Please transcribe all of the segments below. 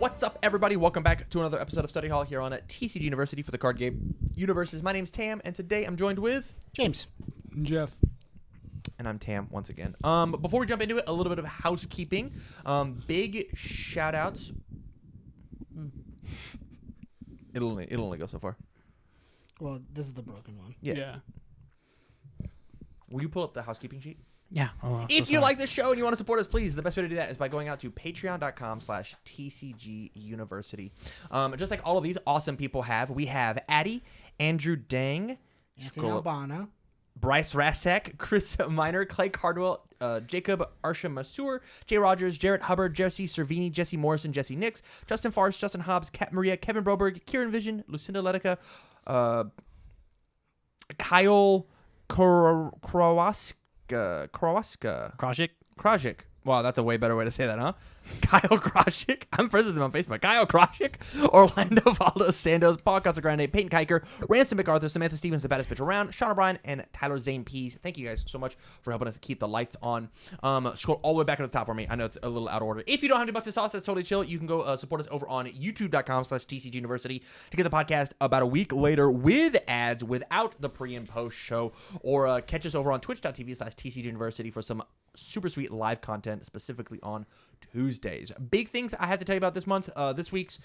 What's up, everybody? Welcome back to another episode of Study Hall here on TCG University for the card game UniVersus. My name's Tam, and today I'm joined with James. Jeff. And I'm Tam once again. Before we jump into it, a little bit of housekeeping. Big shout outs. It'll only go so far. Well, this is the broken one. Yeah. Will you pull up the housekeeping sheet? Yeah. Oh, If you like this show and you want to support us, please, the best way to do that is by going out to patreon.com/TCG University. Just like all of these awesome people have, we have Addie, Andrew Dang, Anthony Albano, Bryce Rasek, Chris Miner, Clay Cardwell, Jacob Arsha Masur, Jay Rogers, Jarrett Hubbard, Jesse Cervini, Jesse Morrison, Jesse Nix, Justin Farce, Justin Hobbs, Kat Maria, Kevin Broberg, Kieran Vision, Lucinda Letica, Kyle Krawaska. Krajik. Wow, that's a way better way to say that, huh? Kyle Krajik. I'm friends with him on Facebook. Kyle Krajik. Orlando Valdo Sandos. Paul Casagrande. Peyton Kiker. Ransom MacArthur. Samantha Stevens, the baddest bitch around. Sean O'Brien. And Tyler Zane Pease. Thank you guys so much for helping us keep the lights on. Scroll all the way back to the top for me. I know it's a little out of order. If you don't have any bucks to sauce, that's totally chill. You can go support us over on youtube.com/TCG University to get the podcast about a week later with ads without the pre and post show. Or catch us over on twitch.tv/TCG University for some super sweet live content, specifically on Tuesdays. Big things I have to tell you about this month. This week's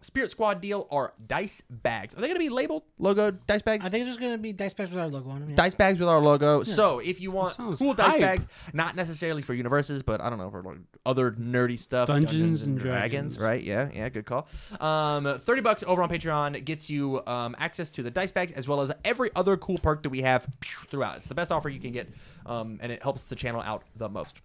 Spirit Squad deal are dice bags. Are they going to be labeled logo dice bags? I think there's going to be dice bags with our logo on them. Yeah. Dice bags with our logo. Yeah. So if you want cool dice hype. bags, not necessarily for UniVersus, but I don't know, for like other nerdy stuff. Dungeons and Dragons. Right? Yeah, good call. $30 over on Patreon gets you access to the dice bags as well as every other cool perk that we have throughout. It's the best offer you can get, and it helps the channel out the most.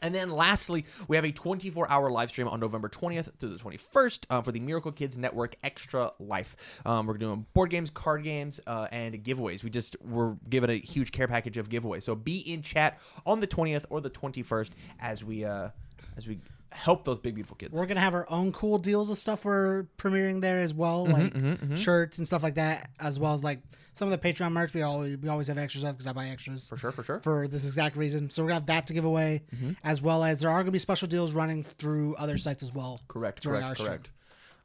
And then lastly, we have a 24-hour live stream on November 20th through the 21st for the Miracle Kids Network Extra Life. We're doing board games, card games, and giveaways. We're giving a huge care package of giveaways. So be in chat on the 20th or the 21st as we help those big, beautiful kids. We're going to have our own cool deals of stuff we're premiering there as well, like shirts and stuff like that, as well as like some of the Patreon merch we always have extras of because I buy extras. For sure. For this exact reason. So we're going to have that to give away, as well as there are going to be special deals running through other sites as well. Correct.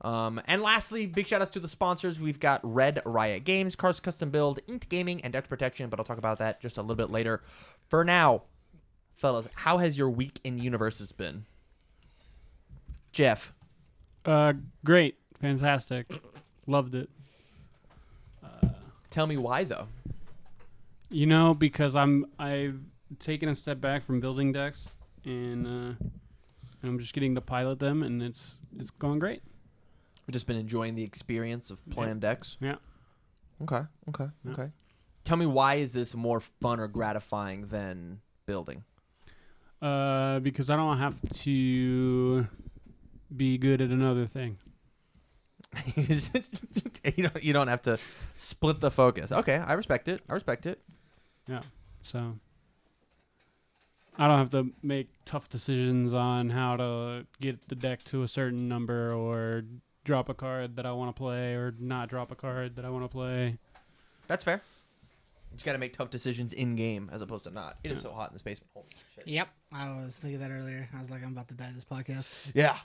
And lastly, big shout outs to the sponsors. We've got Red Riot Games, Cars Custom Build, Inked Gaming, and Dex Protection, but I'll talk about that just a little bit later. For now, fellas, how has your week in UniVersus been? Jeff. Great. Fantastic. Loved it. Tell me why, though. Because I've taken a step back from building decks, and I'm just getting to pilot them, and it's going great. We've just been enjoying the experience of playing decks? Yeah. Okay. Tell me, why is this more fun or gratifying than building? Because I don't have to be good at another thing. you don't have to split the focus. Okay, I respect it. Yeah. So I don't have to make tough decisions on how to get the deck to a certain number or drop a card that I want to play or not drop a card that I want to play. That's fair. You just got to make tough decisions in game as opposed to not. It is so hot in this basement. Holy shit. Yep. I was thinking that earlier. I was like, I'm about to die this podcast. Yeah.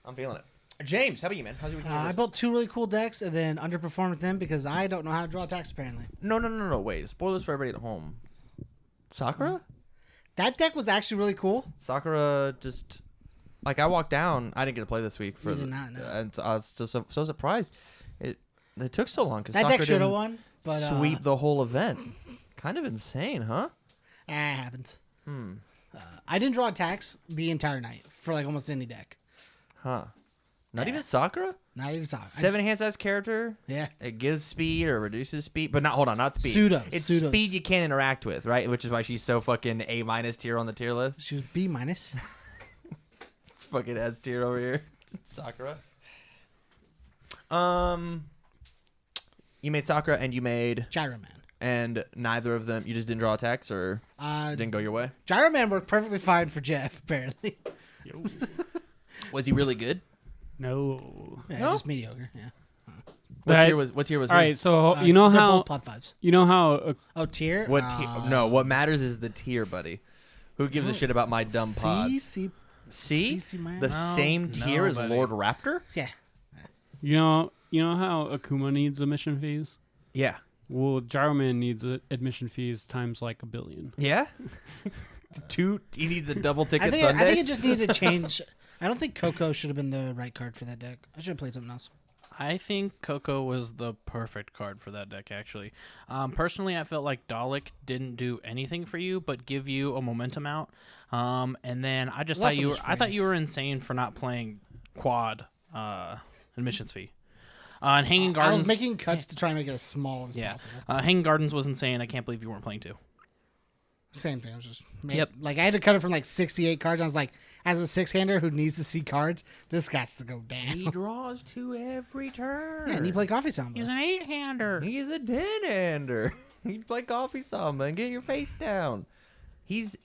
I'm feeling it. James, how about you, man? How's your week? I built 2 really cool decks and then underperformed with them because I don't know how to draw attacks, apparently. No. Wait. Spoilers for everybody at home. Sakura? That deck was actually really cool. Sakura just... Like, I walked down. I didn't get to play this week. You did not know. And I was just so surprised. It took so long. Cause that Sakura deck should have won. But, sweep the whole event. Kind of insane, huh? It happens. I didn't draw attacks the entire night for like almost any deck. Huh. Not even Sakura? Not even Sakura. 7 hand size character? Yeah. It gives speed or reduces speed. But not speed. Pseudo. It's speed you can't interact with, right? Which is why she's so fucking A- tier on the tier list. She was B-. Fucking S tier over here. Sakura. You made Sakura and you made Gyro Man. And neither of them, you just didn't draw attacks or didn't go your way? Gyro Man worked perfectly fine for Jeff, apparently. Was he really good? No. Yeah, No? just mediocre. Yeah. What tier was All he? right, so They're both pod 5s. you know how Tier? What tier? No, what matters is the tier, buddy. Who gives a shit about my dumb pods? C. See? CC Man? The same No, tier as buddy. Lord Raptor? Yeah. You know how Akuma needs admission fees? Yeah. Well, Gyro Man needs admission fees times like 1 billion. Yeah? He needs a double ticket I think Sundays? it just needed to change. I don't think Coco should have been the right card for that deck. I should have played something else. I think Coco was the perfect card for that deck, actually. Personally, I felt like Dalek didn't do anything for you, but give you a momentum out. And then I just Well, thought that's what I just thought you were insane for not playing quad admissions fee. And Hanging I Gardens. was making cuts to try and make it as small as possible. Hanging Gardens was insane. I can't believe you weren't playing two. Same thing. I was just Yep. Like I had to cut it from like 68 cards. I was like, as a 6-hander who needs to see cards, this guy's to go down. He draws 2 every turn. Yeah, and you play Coffee Samba. He's an 8-hander. He's a 10-hander. You play Coffee Samba and get your face down. He's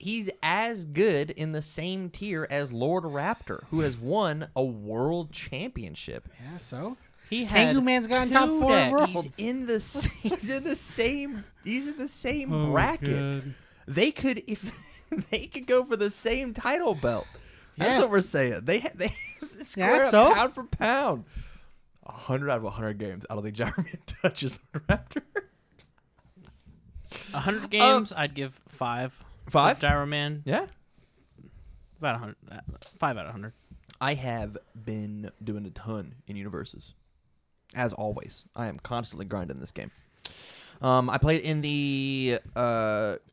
as good in the same tier as Lord Raptor, who has won a world championship. Yeah, so He had Tengu Man's got in top 4 decks. worlds. He's in the same Oh, bracket. God. They could go for the same title belt. That's Yeah. what we're saying. They square Yeah, up so? pound for pound. 100 out of 100 games. I don't think Gyro Man touches Raptor. 100 games. I'd give 5. 5? Gyro Man. Yeah. About 100. 5 out of 100. I have been doing a ton in UniVersus. As always, I am constantly grinding this game. I played in the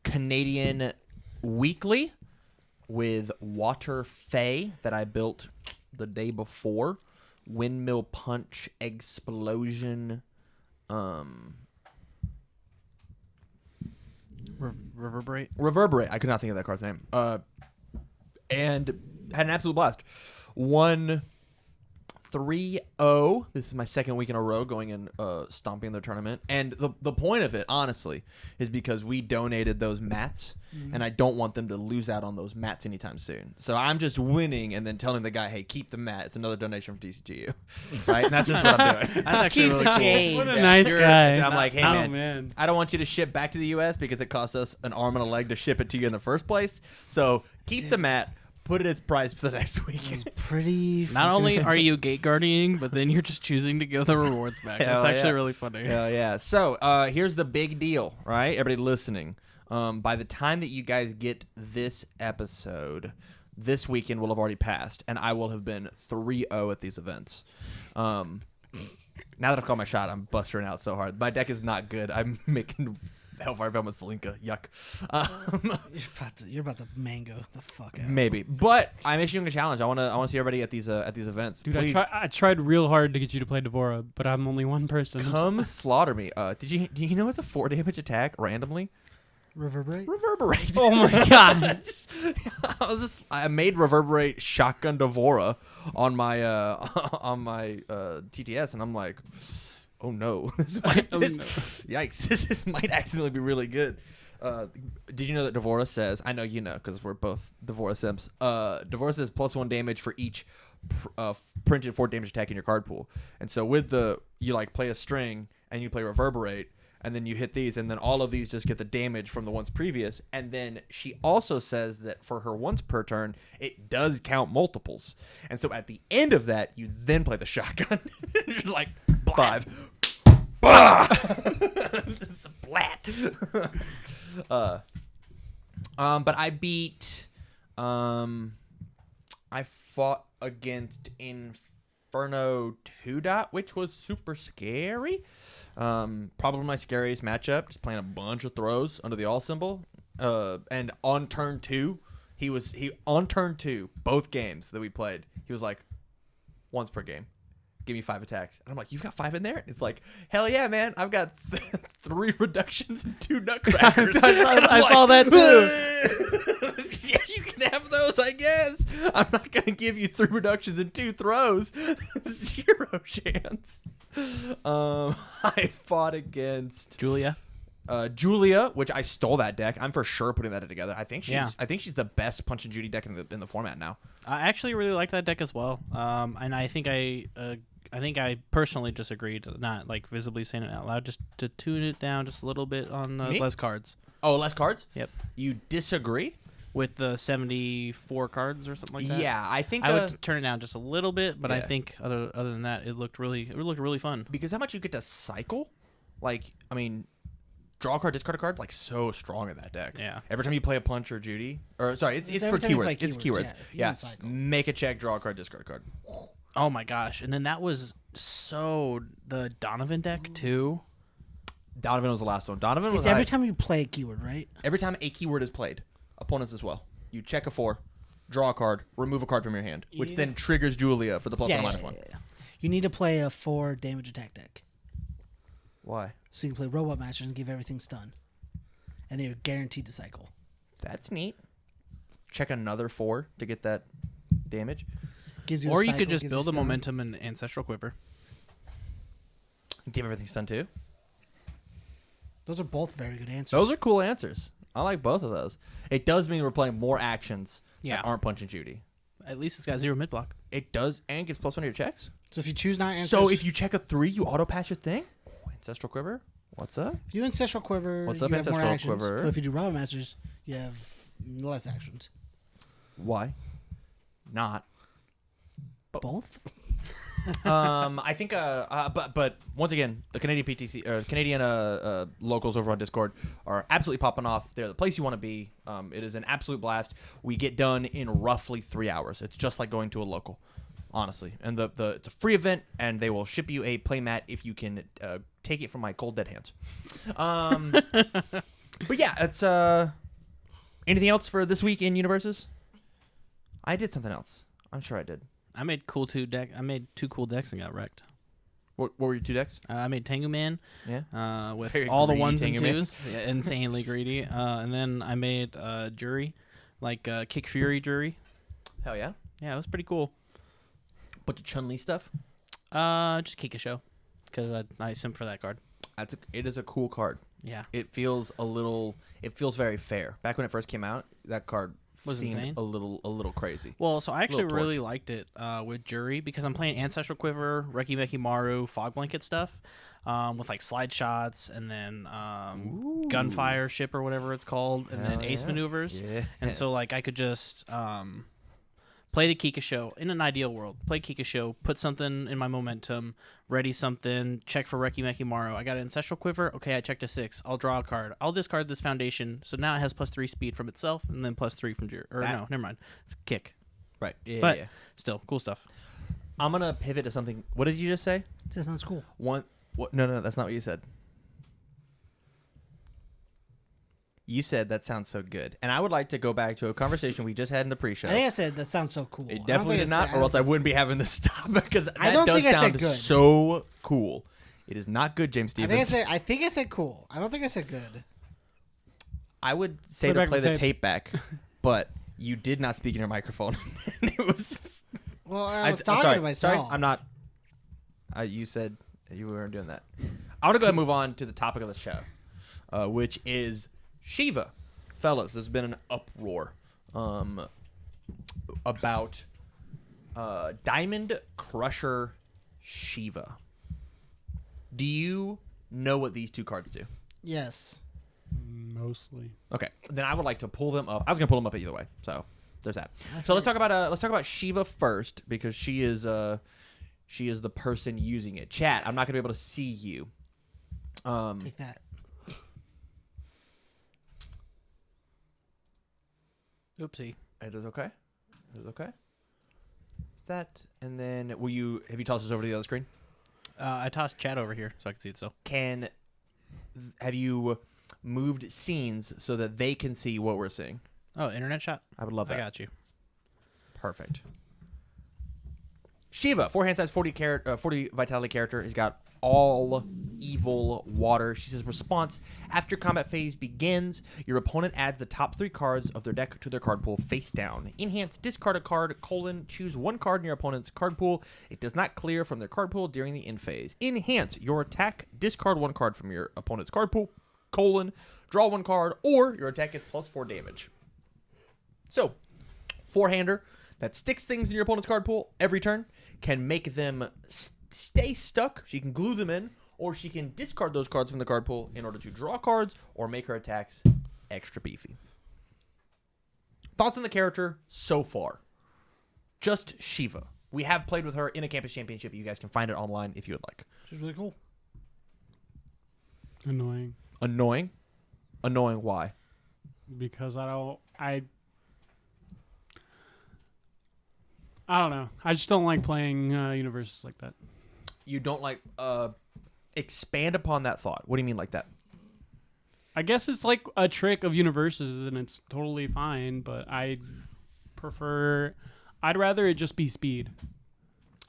Canadian Weekly with Water Fae that I built the day before. Windmill Punch Explosion. Reverberate. Reverberate. I could not think of that card's name. And had an absolute blast. Won 3-0. This is my second week in a row going and stomping the tournament. And the point of it, honestly, is because we donated those mats, and I don't want them to lose out on those mats anytime soon. So I'm just winning and then telling the guy, hey, keep the mat. It's another donation from DCGU. Right? And that's just what I'm doing. That's actually really cool. Jade. What a nice You're- guy. I'm like, hey, Oh, man, I don't want you to ship back to the U.S. because it costs us an arm and a leg to ship it to you in the first place. So keep the mat. Put it its price for the next week. Pretty. Not only are you gate guarding, but then you're just choosing to give the rewards back. Hell That's actually yeah. really funny. Yeah, yeah. So here's the big deal, right? Everybody listening. By the time that you guys get this episode, this weekend will have already passed, and I will have been 3-0 at these events. Now that I've called my shot, I'm busting out so hard. My deck is not good. I'm making Hellfire Veil with Zelinka. Yuck. You're about to mango the fuck out. Maybe, but I'm issuing a challenge. I want to see everybody at these events. Dude, Please I tried real hard to get you to play Devora, but I'm only one person. come slaughter me. Do you know it's a 4 damage attack randomly? Reverberate. Reverberate. Oh my god. I made Reverberate Shotgun Devora on my TTS, and I'm like, oh no, yikes, this might accidentally be really good. Did you know that Devora says? I know you know because we're both Devora simps. Devora says +1 damage for each printed 4 damage attack in your card pool, and so with you like play a string and you play Reverberate. And then you hit these, and then all of these just get the damage from the ones previous. And then she also says that for her once per turn, it does count multiples. And so at the end of that, you then play the shotgun. You're like, 5. Splat. But I beat... I fought against Inferno 2 Dot, which was super scary. Probably my scariest matchup, just playing a bunch of throws under the all symbol. And on turn 2, he on turn 2, both games that we played, he was like, once per game, give me 5 attacks. And I'm like, you've got 5 in there? And it's like, hell yeah, man, I've got 3 reductions and 2 nutcrackers. I saw that too. Yeah, you can have those, I guess. I'm not gonna give you 3 reductions and 2 throws. 0 chance. I fought against Julia. Julia, which I stole that deck. I'm for sure putting that together. I think she's the best Punch and Judy deck in the format now. I actually really like that deck as well. And I think I personally just agreed, not like visibly saying it out loud, just to tune it down just a little bit on less cards. Oh, less cards? Yep. You disagree? with the 74 cards or something like that. Yeah, I think I would turn it down just a little bit, but I Yeah. think other than that, it looked really fun. because how much you get to cycle, like I mean, draw a card, discard a card, like so strong in that deck. Yeah. Every time you play a punch or Judy, or sorry, it's It's for every time you keywords. play It's keywords, keywords. you Yeah. can cycle. Make a check, draw a card, discard a card. Oh my gosh! And then that was the Donovan deck too. Donovan was the last one. Donovan was It's every high. time you play a keyword, right? Every time a keyword is played, opponents as well. You check a 4, draw a card, remove a card from your hand, which then triggers Julia for the plus or minus 1. yeah. You need to play a 4 damage attack deck. Why? So you can play Robot Masters and give everything stun. And then you're guaranteed to cycle. That's neat. Check another 4 to get that damage. Gives you Or a you cycle, could just gives build you the stun. momentum in Ancestral Quiver. Give everything stun too. Those are both very good answers. Those are cool answers. I like both of those. It does mean we're playing more actions Yeah. that aren't punch and Judy. At least it's got 0 mid block. It does, and gives plus 1 to your checks. So if you choose not So if you check a 3, you auto pass your thing. Ancestral Quiver. What's up? if you do Ancestral Quiver, What's you up, have more Ancestral actions. Quiver? But if you do Robot Masters, you have less actions. Why? Not. Both? I think. But once again, the Canadian PTC or Canadian locals over on Discord are absolutely popping off. They're the place you want to be. It is an absolute blast. We get done in roughly 3 hours. It's just like going to a local, honestly. And it's a free event, and they will ship you a playmat if you can take it from my cold dead hands. But yeah, it's anything else for this week in UniVersus? I did something else. I'm sure I did. I made I made 2 cool decks and got wrecked. What were your 2 decks? I made Tengu Man with Very all the greedy 1s and Tengu Man. 2s, yeah, insanely greedy. And then I made Jury, like Kick Fury Jury. Hell yeah. Yeah, it was pretty cool. Bunch of Chun-Li stuff. Just Kikasho, because I simp for that card. It is a cool card. Yeah. It feels very fair. Back when it first came out, that card Was seemed insane. a little crazy. Well, so I actually Little really liked it with Jury because I'm playing Ancestral Quiver, Reki Meki Maru, Fog Blanket stuff with like slide shots and then Gunfire Ship or whatever it's called, and then Hell Ace yeah. Maneuvers. Yes. And so like I could just play the Kikasho in an ideal world. Play Kikasho, put something in my momentum, ready something, check for Reki Meki Maru. I got an Ancestral Quiver. Okay, I checked a 6. I'll draw a card. I'll discard this foundation. So now it has plus 3 speed from itself and then plus 3 from Jury. Or no, never mind. It's Kick. Right. Yeah, But yeah. still, cool stuff. I'm gonna pivot to something. What did you just say? That sounds cool. What? No, that's not what you said. You said that sounds so good, and I would like to go back to a conversation we just had in the pre-show. I think I said that sounds so cool. It definitely did not, or else I wouldn't be having this stuff because that I don't does think I said sound good. so cool. It is not good, James I Stevens. think I said cool. I don't think I said good. I would say Play to back play the the tapes. tape back, but you did not speak in your microphone. And it was. Well, I was I'm talking sorry, to myself. Sorry, I'm not. You said you weren't doing that. I want to go ahead and move on to the topic of the show, which is Sheeva. Fellas, there's been an uproar about Diamond Crusher Sheeva. Do you know what these 2 cards do? Yes. Mostly. Okay, then I would like to pull them up. I was gonna pull them up either way, so there's that. So let's talk about Sheeva first because she is the person using it. Chat, I'm not gonna be able to see you. Take that. Oopsie. It is okay. It is okay. That and then have you tossed this over to the other screen? I tossed chat over here so I can see it still. Have you moved scenes so that they can see what we're seeing? Oh, internet shot? I would love that. I got you. Perfect. Sheeva, 4 hand size, 40 vitality character. He's got all evil water. She says, response, after combat phase begins, your opponent adds the top 3 cards of their deck to their card pool face down. Enhance, discard a card, choose 1 card in your opponent's card pool. It does not clear from their card pool during the end phase. Enhance, your attack, discard 1 card from your opponent's card pool, draw 1 card, or your attack gets plus 4 damage. So, 4-hander that sticks things in your opponent's card pool every turn, can make them stay stuck. She can glue them in, or she can discard those cards from the card pool in order to draw cards or make her attacks extra beefy. thoughts on the character so far. Just Sheeva. We have played with her in a campus championship. You guys can find it online if you would like. She's really cool. Annoying. Annoying? Annoying why? Because I don't know. I just don't like playing UniVersus like that. You don't like expand upon that thought. What do you mean like that? I guess it's like a trick of UniVersus, and it's totally fine, but I'd rather it just be speed.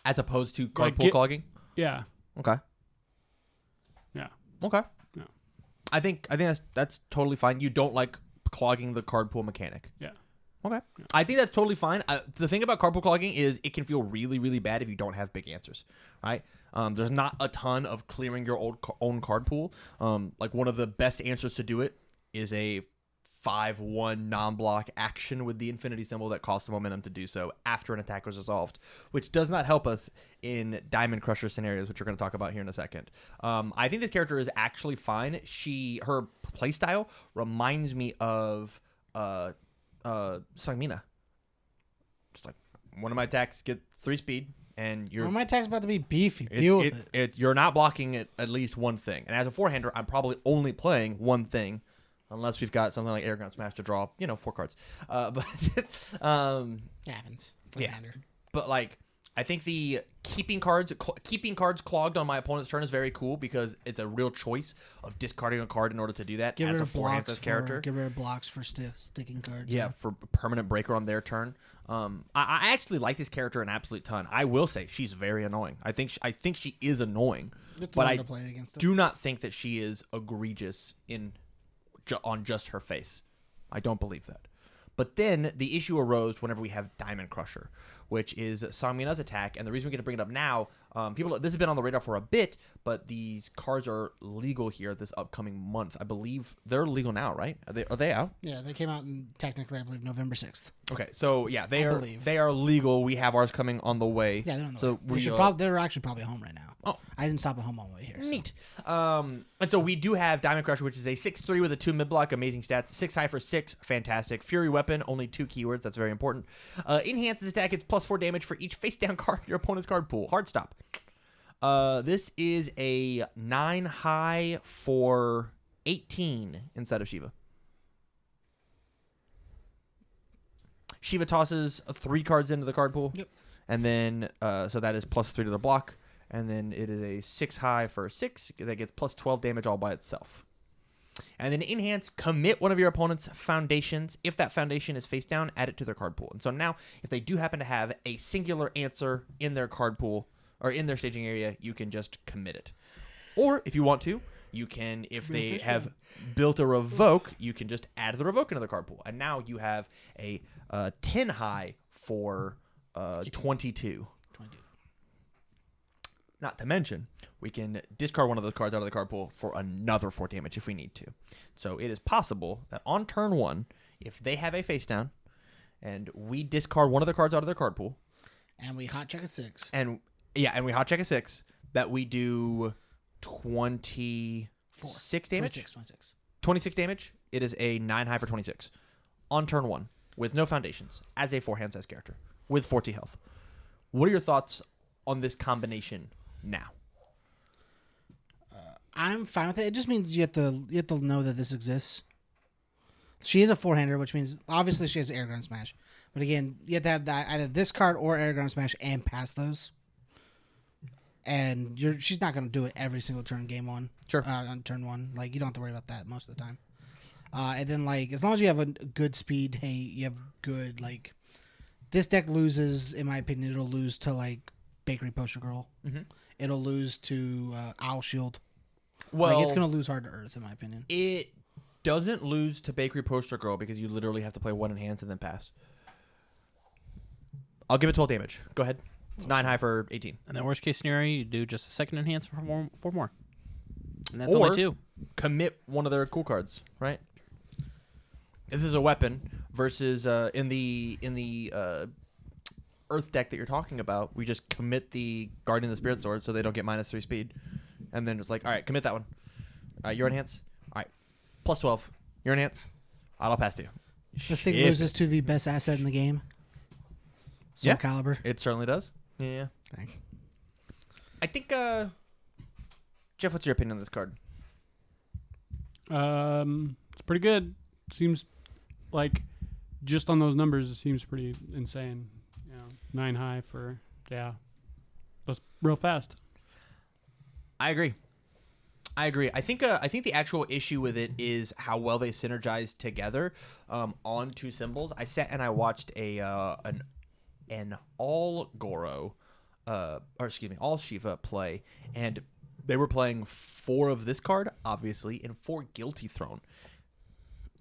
As opposed to card Like, pool clogging? Yeah. Okay. Yeah. Okay. Yeah. I think that's totally fine. You don't like clogging the card pool mechanic. Yeah. Okay. Yeah. I think that's totally fine. The thing about card pool clogging is it can feel really, really bad if you don't have big answers, right? There's not a ton of clearing your own card pool. Like one of the best answers to do it is a 5-1 non-block action with the infinity symbol that costs the momentum to do so after an attack was resolved, which does not help us in Diamond Crusher scenarios, which we're going to talk about here in a second. I think this character is actually fine. Her playstyle reminds me of Sangmina. Just like one of my attacks get 3 speed, and Well, my attack's about to be beefy. Deal with it. You're not blocking at least one thing, and as a four-hander, I'm probably only playing one thing. Unless we've got something like Air Gun Smash to draw, 4 cards. But Happens. Yeah. Commander. But like, I think the keeping cards clogged on my opponent's turn is very cool because it's a real choice of discarding a card in order to do that Get as rid a of four-handed blocks character. Get rid of blocks for sticking cards. Yeah, for permanent breaker on their turn. I actually like this character an absolute ton. I will say she's very annoying. I think she is annoying, It's but fun I to play against do not think that she is egregious on just her face. I don't believe that. But then the issue arose whenever we have Diamond Crusher, which is Sangmina's attack. And the reason we get to bring it up now, this has been on the radar for a bit, but these cards are legal here this upcoming month. I believe they're legal now, right? Are they out? Yeah, they came out technically, I believe, November 6th. Okay, so yeah, they believe. they are legal. We have ours coming on the way. Yeah, they're on the so way. They're actually probably home right now. Oh. I didn't stop at home on the way here. So. Neat. And so we do have Diamond Crusher, which is a 6/3 with a 2 mid block, amazing stats. 6 high for 6, fantastic. Fury weapon, only 2 keywords, that's very important. Enhances attack, it's +4 damage for each face down card in your opponent's card pool. Hard stop. This is a 9 high for 18 inside of Sheeva. Sheeva tosses 3 cards into the card pool. Yep. And then, so that is +3 to the block. And then it is a 6 high for 6 that gets +12 damage all by itself. And then enhance, commit one of your opponent's foundations. If that foundation is face down, add it to their card pool. And so now, if they do happen to have a singular answer in their card pool or in their staging area, you can just commit it. Or if you want to, you can, if they have built a revoke, you can just add the revoke into the card pool. And now you have a 10 high for 22. Not to mention, we can discard one of those cards out of the card pool for another 4 damage if we need to. So it is possible that on turn 1, if they have a face down, and we discard one of the cards out of their card pool, and we hot check a 6, and we hot check a 6, that we do 26 damage. 26 damage. It is a 9 high for 26 on turn 1 with no foundations as a 4-hand size character with 40 health. What are your thoughts on this combination now? I'm fine with it. It just means you have to know that this exists. She is a 4-hander, which means obviously she has Air Gun Smash. But again, you have to have that, either this card or Air Gun Smash and pass those. And she's not going to do it every single turn game 1. Sure. On turn 1. Like, you don't have to worry about that most of the time. And then, like, as long as you have a good speed, hey, you have good, like, this deck loses, in my opinion, it'll lose to, like, Bakery Poster Girl. Mm-hmm. It'll lose to Owl Shield. Well, like, it's going to lose hard to Earth, in my opinion. It doesn't lose to Bakery Poster Girl because you literally have to play 1 enhance and then pass. I'll give it 12 damage. Go ahead. It's 9 high for 18. And then worst case scenario, you do just a second enhance for 4 more. And that's Or only 2. Commit one of their cool cards, right? This is a weapon versus in the Earth deck that you're talking about, we just commit the Guardian of the Spirit Sword so they don't get -3 speed. And then it's like, all right, commit that one. All right, you're enhance. All right, +12. You're enhance. I'll pass to you. This thing Shit. loses to the best asset in the game. Soul Yeah. Calibur. It certainly does. Yeah. Dang. I think, Jeff, what's your opinion on this card? It's pretty good. Seems like just on those numbers, it seems pretty insane. 9 high for that's real fast. I agree. I think the actual issue with it is how well they synergize together on two symbols. I sat and I watched an all Goro, all Sheeva play, and they were playing 4 of this card, obviously, and 4 Guilty Throne.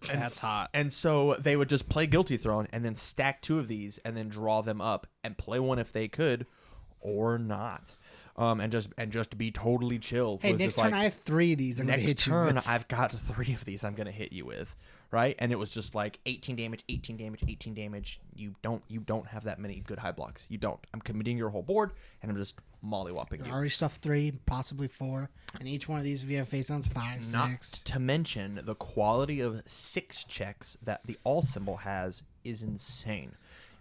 That's hot. And so they would just play Guilty Throne and then stack 2 of these and then draw them up and play one if they could, or not. And just be totally chill. Hey, Was next just turn like, I have 3 of these. I'm gonna next hit you turn with. I've got 3 of these I'm gonna hit you with, right? And it was just like 18 damage, 18 damage, 18 damage. You don't have that many good high blocks. You don't. I'm committing your whole board, and I'm just mollywhopping I you. already stuffed 3, possibly 4, and each one of these, if you have face-ons, 5, Not 6. to mention the quality of 6 checks that the all symbol has is insane.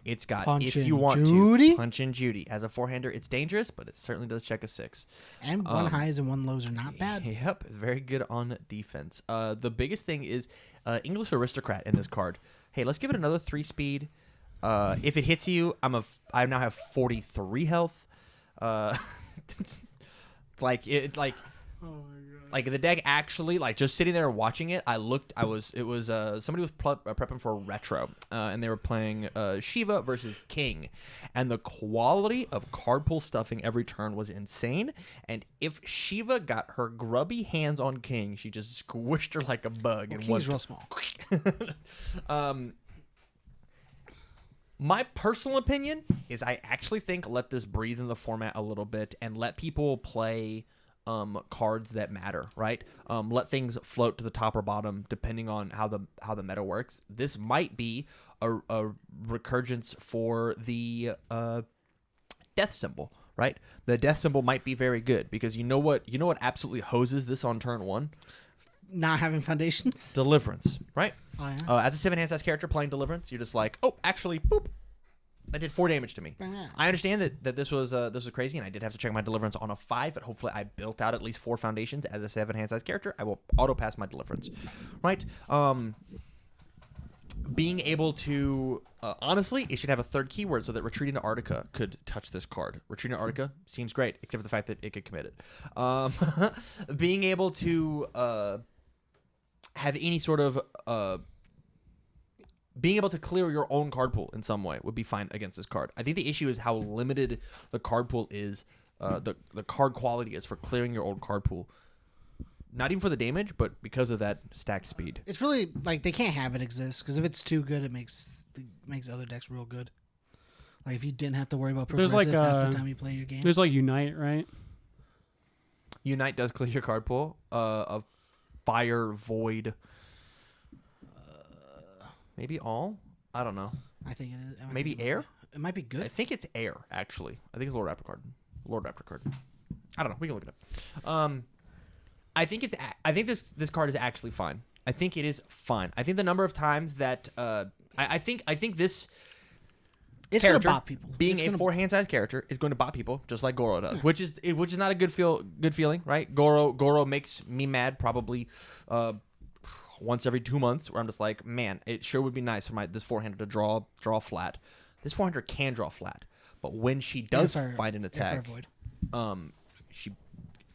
It's got Punch if you and want Judy? to punch in Judy as a 4-hander. It's dangerous, but it certainly does check a 6. And 1 highs and 1 lows are not bad. Yep, very good on defense. The biggest thing is English Aristocrat in this card. Hey, let's give it another 3 speed. If it hits you, I now have 43 health. It's like like the deck actually, like, just sitting there and watching it, somebody was prepping for a retro, and they were playing Sheeva versus King, and the quality of card pool stuffing every turn was insane. And if Sheeva got her grubby hands on King, she just squished her like a bug. Well, and King's real small. My personal opinion is I actually think let this breathe in the format a little bit and let people play cards that matter, right? Let things float to the top or bottom depending on how the meta works. This might be a recurgence for the death symbol, right? The death symbol might be very good because you know what absolutely hoses this on turn 1? Not having foundations. Deliverance, right? Oh, yeah. As a 7-hand size character playing Deliverance, you're just like, oh, actually, boop, that did 4 damage to me. Yeah. I understand that this was crazy, and I did have to check my Deliverance on a 5, but hopefully I built out at least 4 foundations as a 7-hand size character. I will auto pass my Deliverance, right? Being able to honestly, it should have a 3rd keyword so that Retreating to Arctica could touch this card. Retreating to Arctica seems great, except for the fact that it could commit it. Being able to have any sort of being able to clear your own card pool in some way would be fine against this card. I think the issue is how limited the card pool is, the card quality is for clearing your own card pool. Not even for the damage, but because of that stacked speed. It's really like they can't have it exist because if it's too good, it makes other decks real good. Like if you didn't have to worry about There's progressive like, half the time you play your game. There's like Unite, right? Unite does clear your card pool of Fire, Void, maybe all? I don't know. I think it is. I Maybe think Air? It might be I good. think it's Air, actually. I think it's Lord Raptor card. I don't know. We can look it up. I think this card is actually fine. I think it is fine. I think the number of times that I think this It's gonna character, bop people. being It's a gonna- 4-hand size character, is going to bop people just like Goro does, which is not a good feeling, right? Goro makes me mad probably once every 2 months, where I'm just like, man, it sure would be nice for this 4-hander to draw flat. This 4-hander can draw flat, but when she does find an attack, she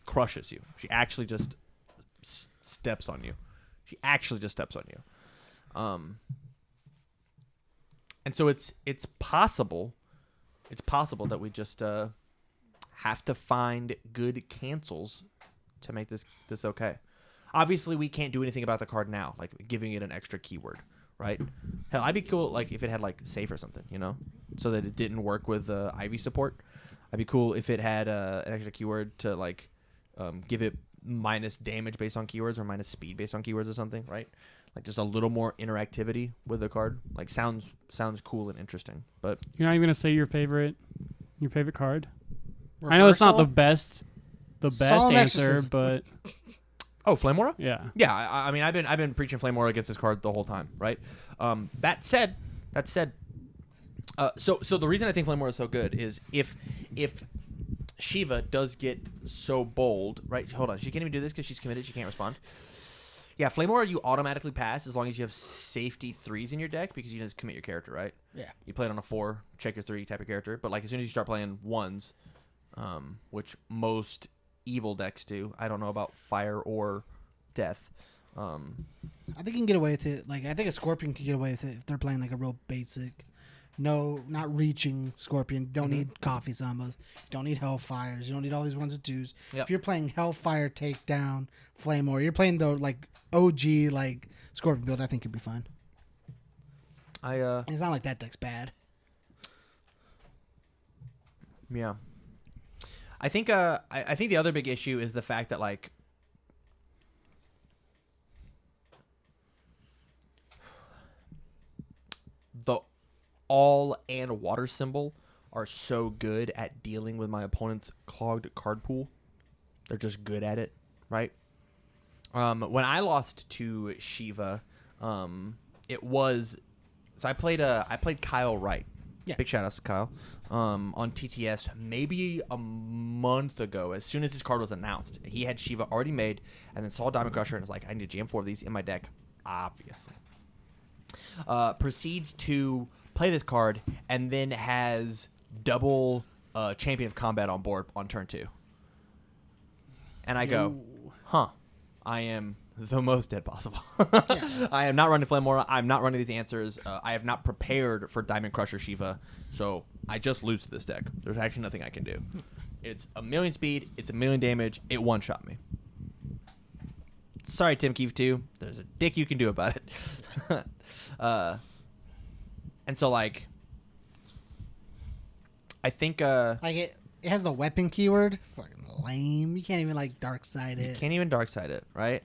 crushes you. She actually just steps on you. And so it's possible that we just have to find good cancels to make this okay. Obviously, we can't do anything about the card now, like giving it an extra keyword, right? Hell, I'd be cool like if it had like safe or something, so that it didn't work with Ivy support. I'd be cool if it had an extra keyword to like give it minus damage based on keywords or minus speed based on keywords or something, right? Like just a little more interactivity with the card. Like sounds cool and interesting. But You're not even gonna say your favorite card. I know it's not the best Solemn answer, Exorcism. but Oh, Flame Aura? Yeah. Yeah, I mean, I've been preaching Flame Aura against this card the whole time, right? That said, so the reason I think Flame Aura is so good is if Sheeva does get so bold, right? Hold on, she can't even do this because she's committed. She can't respond. Yeah, Flame Aura you automatically pass as long as you have safety 3s in your deck because you just commit your character, right? Yeah. You play it on a 4, check your 3 type of character, but like as soon as you start playing 1s, which most evil decks do. I don't know about fire or death. I think you can get away with it. Like I think a Scorpion can get away with it if they're playing like a real basic, not reaching Scorpion. Don't need Coffee Sambas. Don't need Hellfires. You don't need all these 1s and 2s. Yep. If you're playing Hellfire Takedown, Flame War, you're playing the like OG like Scorpion build. I think it'd be fun. And it's not like that deck's bad. Yeah. I think I think the other big issue is the fact that like the all and water symbol are so good at dealing with my opponent's clogged card pool. They're just good at it, right? When I lost to Sheeva, it was so I played Kyle Wright. Yeah. Big shout outs to Kyle. On TTS maybe a month ago, as soon as his card was announced, he had Sheeva already made and then saw Diamond Crusher and was like, I need to jam 4 of these in my deck, obviously. Proceeds to play this card and then has double Champion of Combat on board on turn 2. And I go, huh, I am the most dead possible. Yeah. I am not running Flame Aura. I'm not running these answers. I have not prepared for Diamond Crusher Sheeva, so I just lose to this deck. There's actually nothing I can do. It's 1,000,000 speed. It's 1,000,000 damage. It one-shot me. Sorry, Tim Keefe 2. There's a dick you can do about it. And so, like, I think... Like it has the weapon keyword. Fucking lame. You can't even like dark side you it. can't even dark side it, right?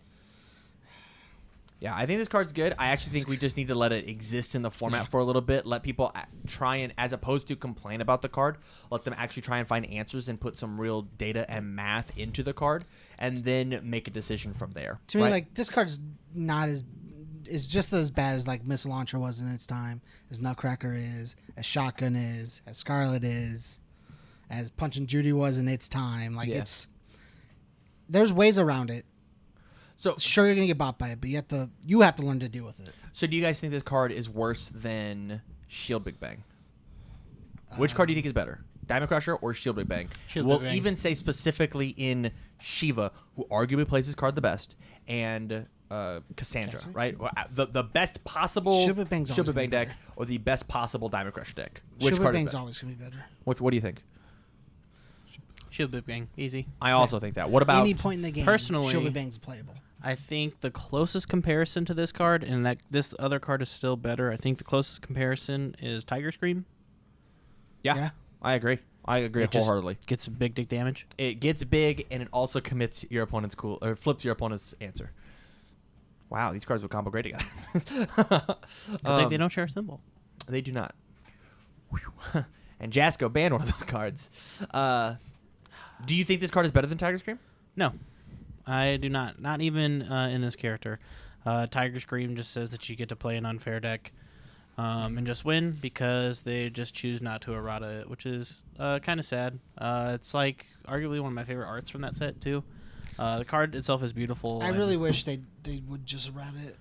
Yeah, I think this card's good. I actually think we just need to let it exist in the format for a little bit. Let people try and, as opposed to complain about the card, let them actually try and find answers and put some real data and math into the card, and then make a decision from there. To me, right? like this card's not as is just as bad as like Missile Launcher was in its time, as Nutcracker is, as Shotgun is, as Scarlet is, as Punch and Judy was in its time. Like Yeah. there's ways around it. So Sure, you're gonna get bought by it, but you have to learn to deal with it. So do you guys think this card is worse than Shield Big Bang? Which card do you think is better? Diamond Crusher or Shield Big Bang? Shield We'll Big Bang. even say specifically in Sheeva, who arguably plays this card the best, and Cassandra, Cassie? right? The best possible Shield Big Bang's Shield always Big Bang gonna be deck or the best possible Diamond Crusher deck? Which Shield card Bang's is better? always gonna be better. What do you think? Shield Big Bang, easy. I also think that. What about Any point in the game, personally- Shield Bang's playable. I think the closest comparison to this card, and that this other card is still better. I think the closest comparison is Tiger Scream. Yeah, I agree. I agree It just wholeheartedly. gets big dick damage. It gets big and it also commits your opponent's flips your opponent's answer. Wow, these cards would combo great together. I think they don't share a symbol. They do not. Whew. And Jasko banned one of those cards. Do you think this card is better than Tiger Scream? No, I do not. Not even in this character. Tiger Scream just says that you get to play an unfair deck and just win because they just choose not to errata it, which is kind of sad. It's like arguably one of my favorite arts from that set too. The card itself is beautiful. I and really wish they would just rat it.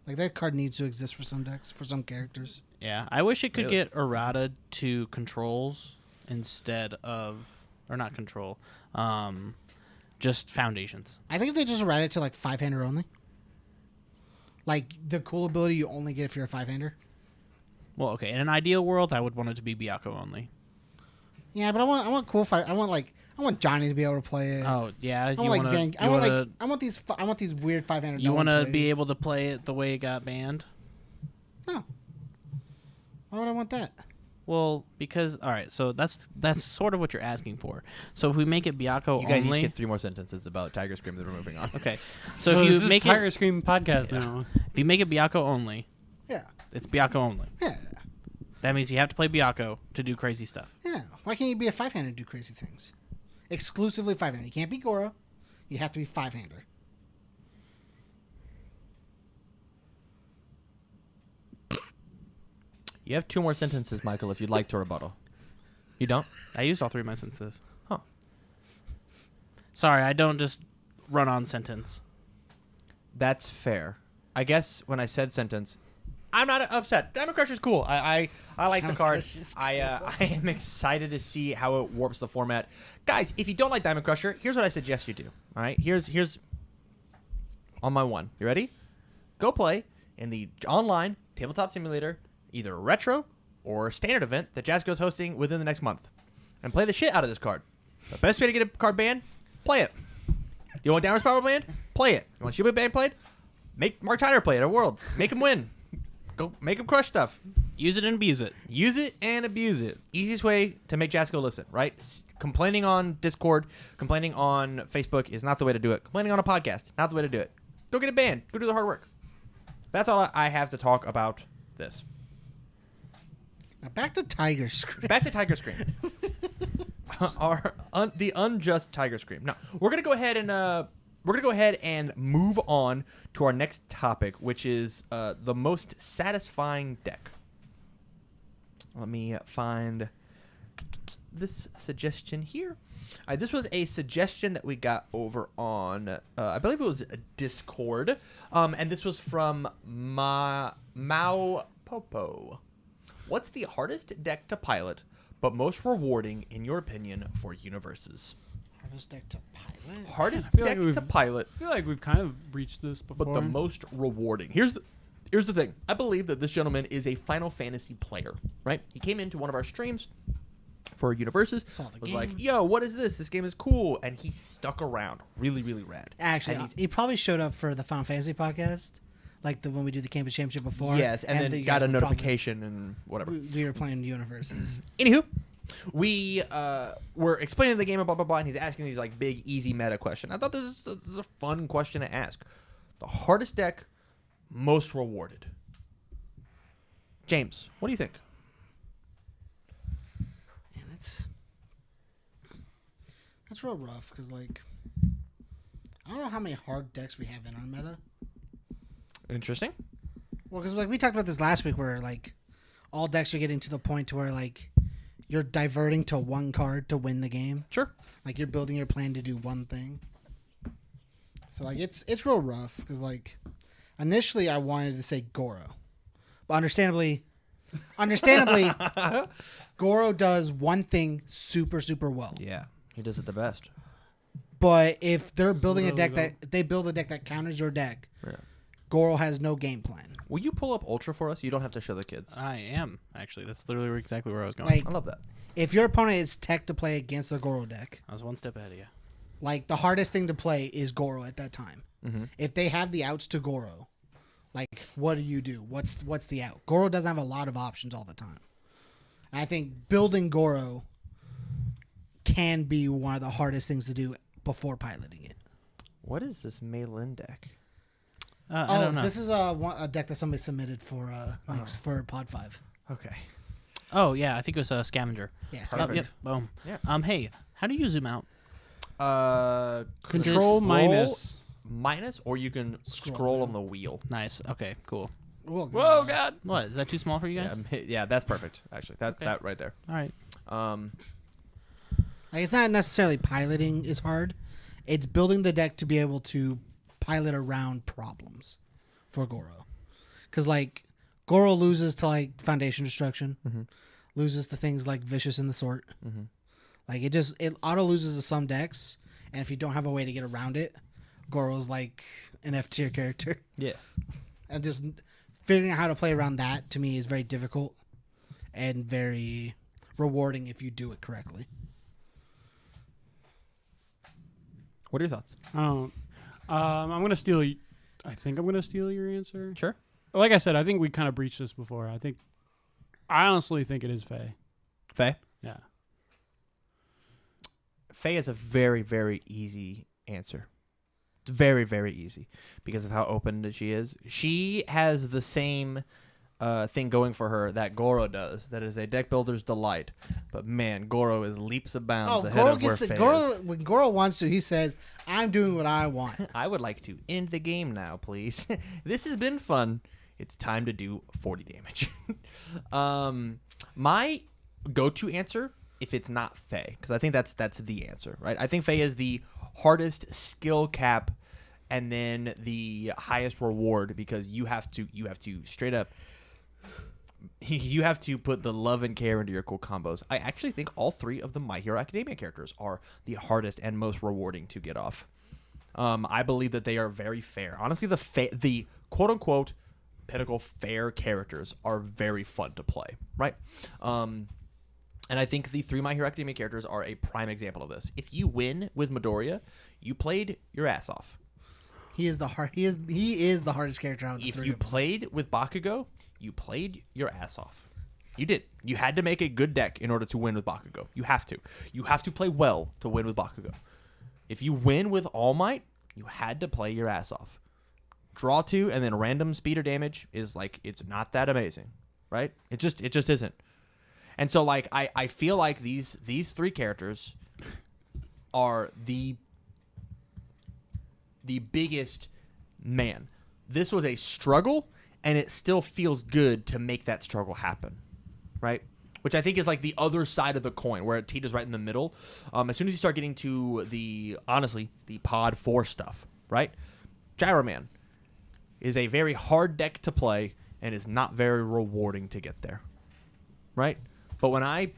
Like that card needs to exist for some decks, for some characters. Yeah, I wish it could Really? get errata to controls instead of, or not control, just foundations. I think if they just rat it to like 5-hander only. Like the cool ability you only get if you're a 5-hander. Well, okay, in an ideal world, I would want it to be Byakko only. Yeah, but I want cool I want Johnny to be able to play it. Oh yeah, I you want like want Zank. to. I want these weird 5-hander. You want to be able to play it the way it got banned. No. Why would I want that? Well, because all right, so that's sort of what you're asking for. So if we make it Byakko You guys only, each get 3 more sentences about Tiger Scream, then we're moving on. okay. So So if this you is make Tiger it, Scream podcast now. if you make it Byakko only, Yeah. it's Byakko only. Yeah. That means you have to play Byakko to do crazy stuff. Yeah. Why can't you be a 5-hander and do crazy things? Exclusively 5-hander. You can't be Goro. You have to be 5-hander. You have 2 more sentences, Michael, if you'd like to rebuttal. You don't? I used all 3 of my sentences. Huh. Sorry, I don't just run on sentence. That's fair. I guess when I said sentence, I'm not upset. Diamond Crusher's cool. I like the card. I am excited to see how it warps the format. Guys, if you don't like Diamond Crusher, here's what I suggest you do. All right? Here's on my one. You ready? Go play in the online tabletop simulator, either retro or standard event that Jazzco's hosting within the next month. And play the shit out of this card. The best way to get a card banned, play it. You want Downward Spiral banned? Play it. You want Sheeva banned played? Make Mark Tyner play it at Worlds. Make him win. Go make him crush stuff. Use it and abuse it. Use it and abuse it. Easiest way to make Jazzco listen, right? Complaining on Discord, complaining on Facebook is not the way to do it. Complaining on a podcast, not the way to do it. Go get it banned. Go do the hard work. That's all I have to talk about this. Now back to Tiger Scream. Back to Tiger Scream. The unjust Tiger Scream. Now we're gonna go ahead and move on to our next topic, which is the most satisfying deck. Let me find this suggestion here. This was a suggestion that we got over on, I believe it was Discord, and this was from Mao Popo. What's the hardest deck to pilot, but most rewarding, in your opinion, for UniVersus? Hardest deck to pilot? Hardest feel deck like to pilot, I feel like we've kind of reached this before. but the most rewarding. Here's the thing. I believe that this gentleman is a Final Fantasy player, right? He came into one of our streams for UniVersus, Saw the was game. like, yo, what is this? This game is cool. And he stuck around. Really, really rad. Actually, And he's- he probably showed up for the Final Fantasy podcast, like the when we do the Campus Championship before. yes, and then you got guys a were probably- notification and whatever. We were playing UniVersus. Anywho, we were explaining the game and blah, blah, blah, and he's asking these like big, easy meta question. I thought this is a fun question to ask. The hardest deck, most rewarded. James, what do you think? Man, that's real rough because like I don't know how many hard decks we have in our meta. Interesting. Well, because like we talked about this last week, where like all decks are getting to the point to where like you're diverting to one card to win the game. Sure. Like you're building your plan to do one thing. So like it's real rough because like initially I wanted to say Goro, but understandably, Goro does one thing super well. Yeah, he does it the best. But if they're building a Really deck though. that if they build a deck that counters your deck, Yeah. Goro has no game plan. Will you pull up Ultra for us? You don't have to show the kids. I am, actually. That's literally exactly where I was going. Like I love that. if your opponent is tech to play against the Goro deck, I was one step ahead of you. like the hardest thing to play is Goro at that time. Mm-hmm. If they have the outs to Goro, like what do you do? What's the out? Goro doesn't have a lot of options all the time. And I think building Goro can be one of the hardest things to do before piloting it. What is this Maylin deck? I don't know. This is a deck that somebody submitted for for Pod 5. Okay. Oh, yeah. I think it was a scavenger. Yeah, Perfect. so Yep. Boom. Yeah. Hey, how do you zoom out? Control minus. or you can scroll Scroll on the wheel. Nice. Okay, cool. oh, Whoa, God. What? Is that too small for you guys? Yeah, that's perfect. Actually, that's Okay. that right there. All right. Like, it's not necessarily piloting is hard. It's building the deck to be able to pilot around problems for Goro. Because, like, Goro loses to, like, Foundation Destruction. Mhm. Loses to things like Vicious in the Sort. Mhm. Like, it auto loses to some decks. And if you don't have a way to get around it, Goro's, like, an F tier character. Yeah. And just figuring out how to play around that, to me, is very difficult. And very rewarding if you do it correctly. What are your thoughts? Oh, I'm gonna steal. I think I'm gonna steal your answer. Sure. Like I said, I think we kind of breached this before. I honestly think it is Faye. Faye? Yeah. Faye is a very, very easy answer. It's very, very easy because of how open that she is. She has the same thing going for her that Goro does. That is a deck builder's delight. But man, Goro is leaps and bounds ahead Goro of where gets Faye Goro is. when Goro wants to. He says, "I'm doing what I want." I would like to end the game now, please. This has been fun. It's time to do 40 damage. My go-to answer, if it's not Faye, because I think that's the answer, right? I think Faye is the hardest skill cap, and then the highest reward, because you have to straight up. You have to put the love and care into your cool combos. I actually think all 3 of the My Hero Academia characters are the hardest and most rewarding to get off. I believe that they are very fair. Honestly, the quote-unquote pinnacle fair characters are very fun to play, right? And I think the 3 My Hero Academia characters are a prime example of this. If you win with Midoriya, you played your ass off. He is the hardest character out of the If 3 you of them. played with Bakugo, you played your ass off. You did. You had to make a good deck in order to win with Bakugo. You have to. You have to play well to win with Bakugo. If you win with All Might, you had to play your ass off. Draw 2 and then random speed or damage is like, it's not that amazing, right? It just isn't. And so like I feel like these 3 characters are the biggest. Man, this was a struggle, and it still feels good to make that struggle happen, right? Which I think is like the other side of the coin, where it teeters right in the middle. As soon as you start getting to the Pod 4 stuff, right? Gyro Man is a very hard deck to play and is not very rewarding to get there, right? But when I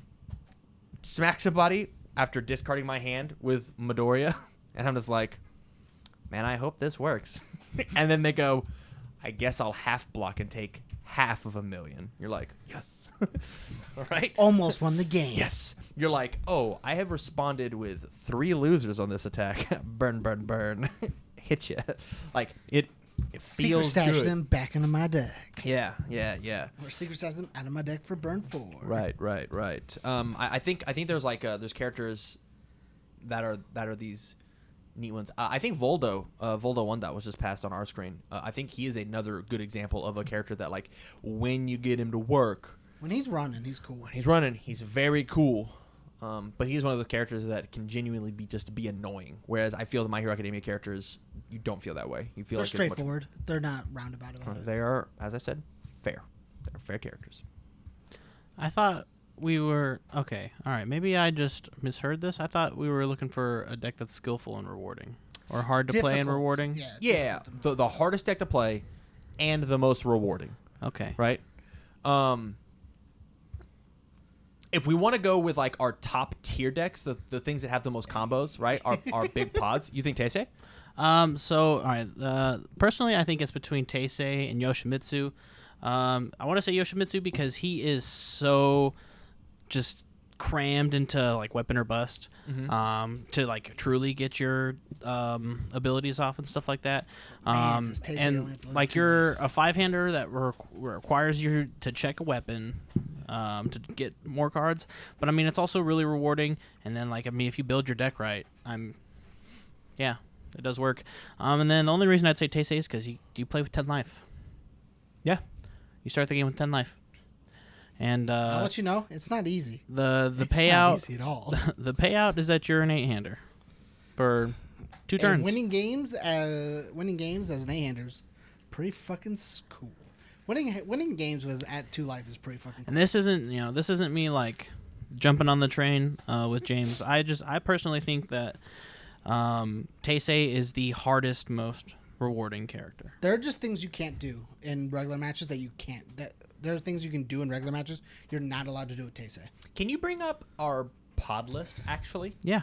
smack somebody after discarding my hand with Midoriya, and I'm just like, man, I hope this works. And then they go, I guess I'll half block and take half of 1,000,000. You're like, yes. All right? Almost won the game. Yes. You're like, oh, I have responded with 3 losers on this attack. Burn, burn, burn. Hit you. Like, it Secret feels stash good. them back into my deck. Yeah. Or secret stash them out of my deck for burn 4. Right. I think there's there's characters that are these neat ones. I think Voldo 1 was just passed on our screen. I think he is another good example of a character that, like, when you get him to work, When he's running, he's cool. he's very cool. But he's one of those characters that can genuinely be annoying. Whereas I feel the My Hero Academia characters, you don't feel that way. You feel They're like straightforward. They're not roundabout about it. They are, as I said, fair. They're fair characters. I thought we were okay. All right, maybe I just misheard this. I thought we were looking for a deck that's skillful and rewarding, or hard to play and Difficult. rewarding. Yeah. Yeah, difficult. the hardest deck to play, and the most rewarding. Okay. Right? If we want to go with like our top tier decks, the things that have the most combos, right? Our big pods. You think Teisei? So all right. Personally, I think it's between Teisei and Yoshimitsu. I want to say Yoshimitsu because he is so just crammed into like weapon or bust to like truly get your abilities off and stuff like that. Man, does Teisei only have And to live like 2 you're lives. a 5-hander that requires you to check a weapon to get more cards. But I mean, it's also really rewarding. And then like, I mean, if you build your deck right, yeah, it does work. And then the only reason I'd say Teisei is because you play with 10 life. Yeah. You start the game with 10 life. And I'll let you know, it's not easy. the It's payout not easy at all. the payout is that you're an 8-hander for 2 turns. And winning games as an 8-hander's pretty fucking cool. Winning games with at 2 life is pretty fucking cool. And this isn't me like jumping on the train with James. I personally think that Teisei is the hardest, most rewarding character. There are just things you can't do in regular matches that you can't. There are things you can do in regular matches you're not allowed to do with Teisei. Can you bring up our pod list, actually? Yeah.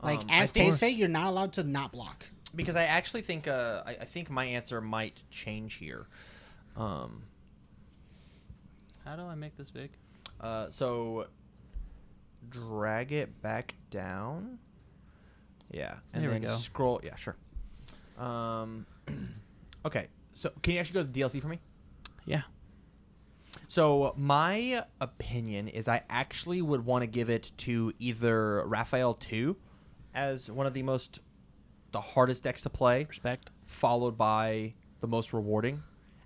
Like I as think- Teisei, you're not allowed to not block. Because I actually think I think my answer might change here. How do I make this big? So drag it back down. Yeah, and There we then go. scroll. Yeah, sure. Okay, so can you actually go to the DLC for me? Yeah. So my opinion is I actually would want to give it to either Raphael 2 as one of the hardest decks to play, Respect. followed by the most rewarding,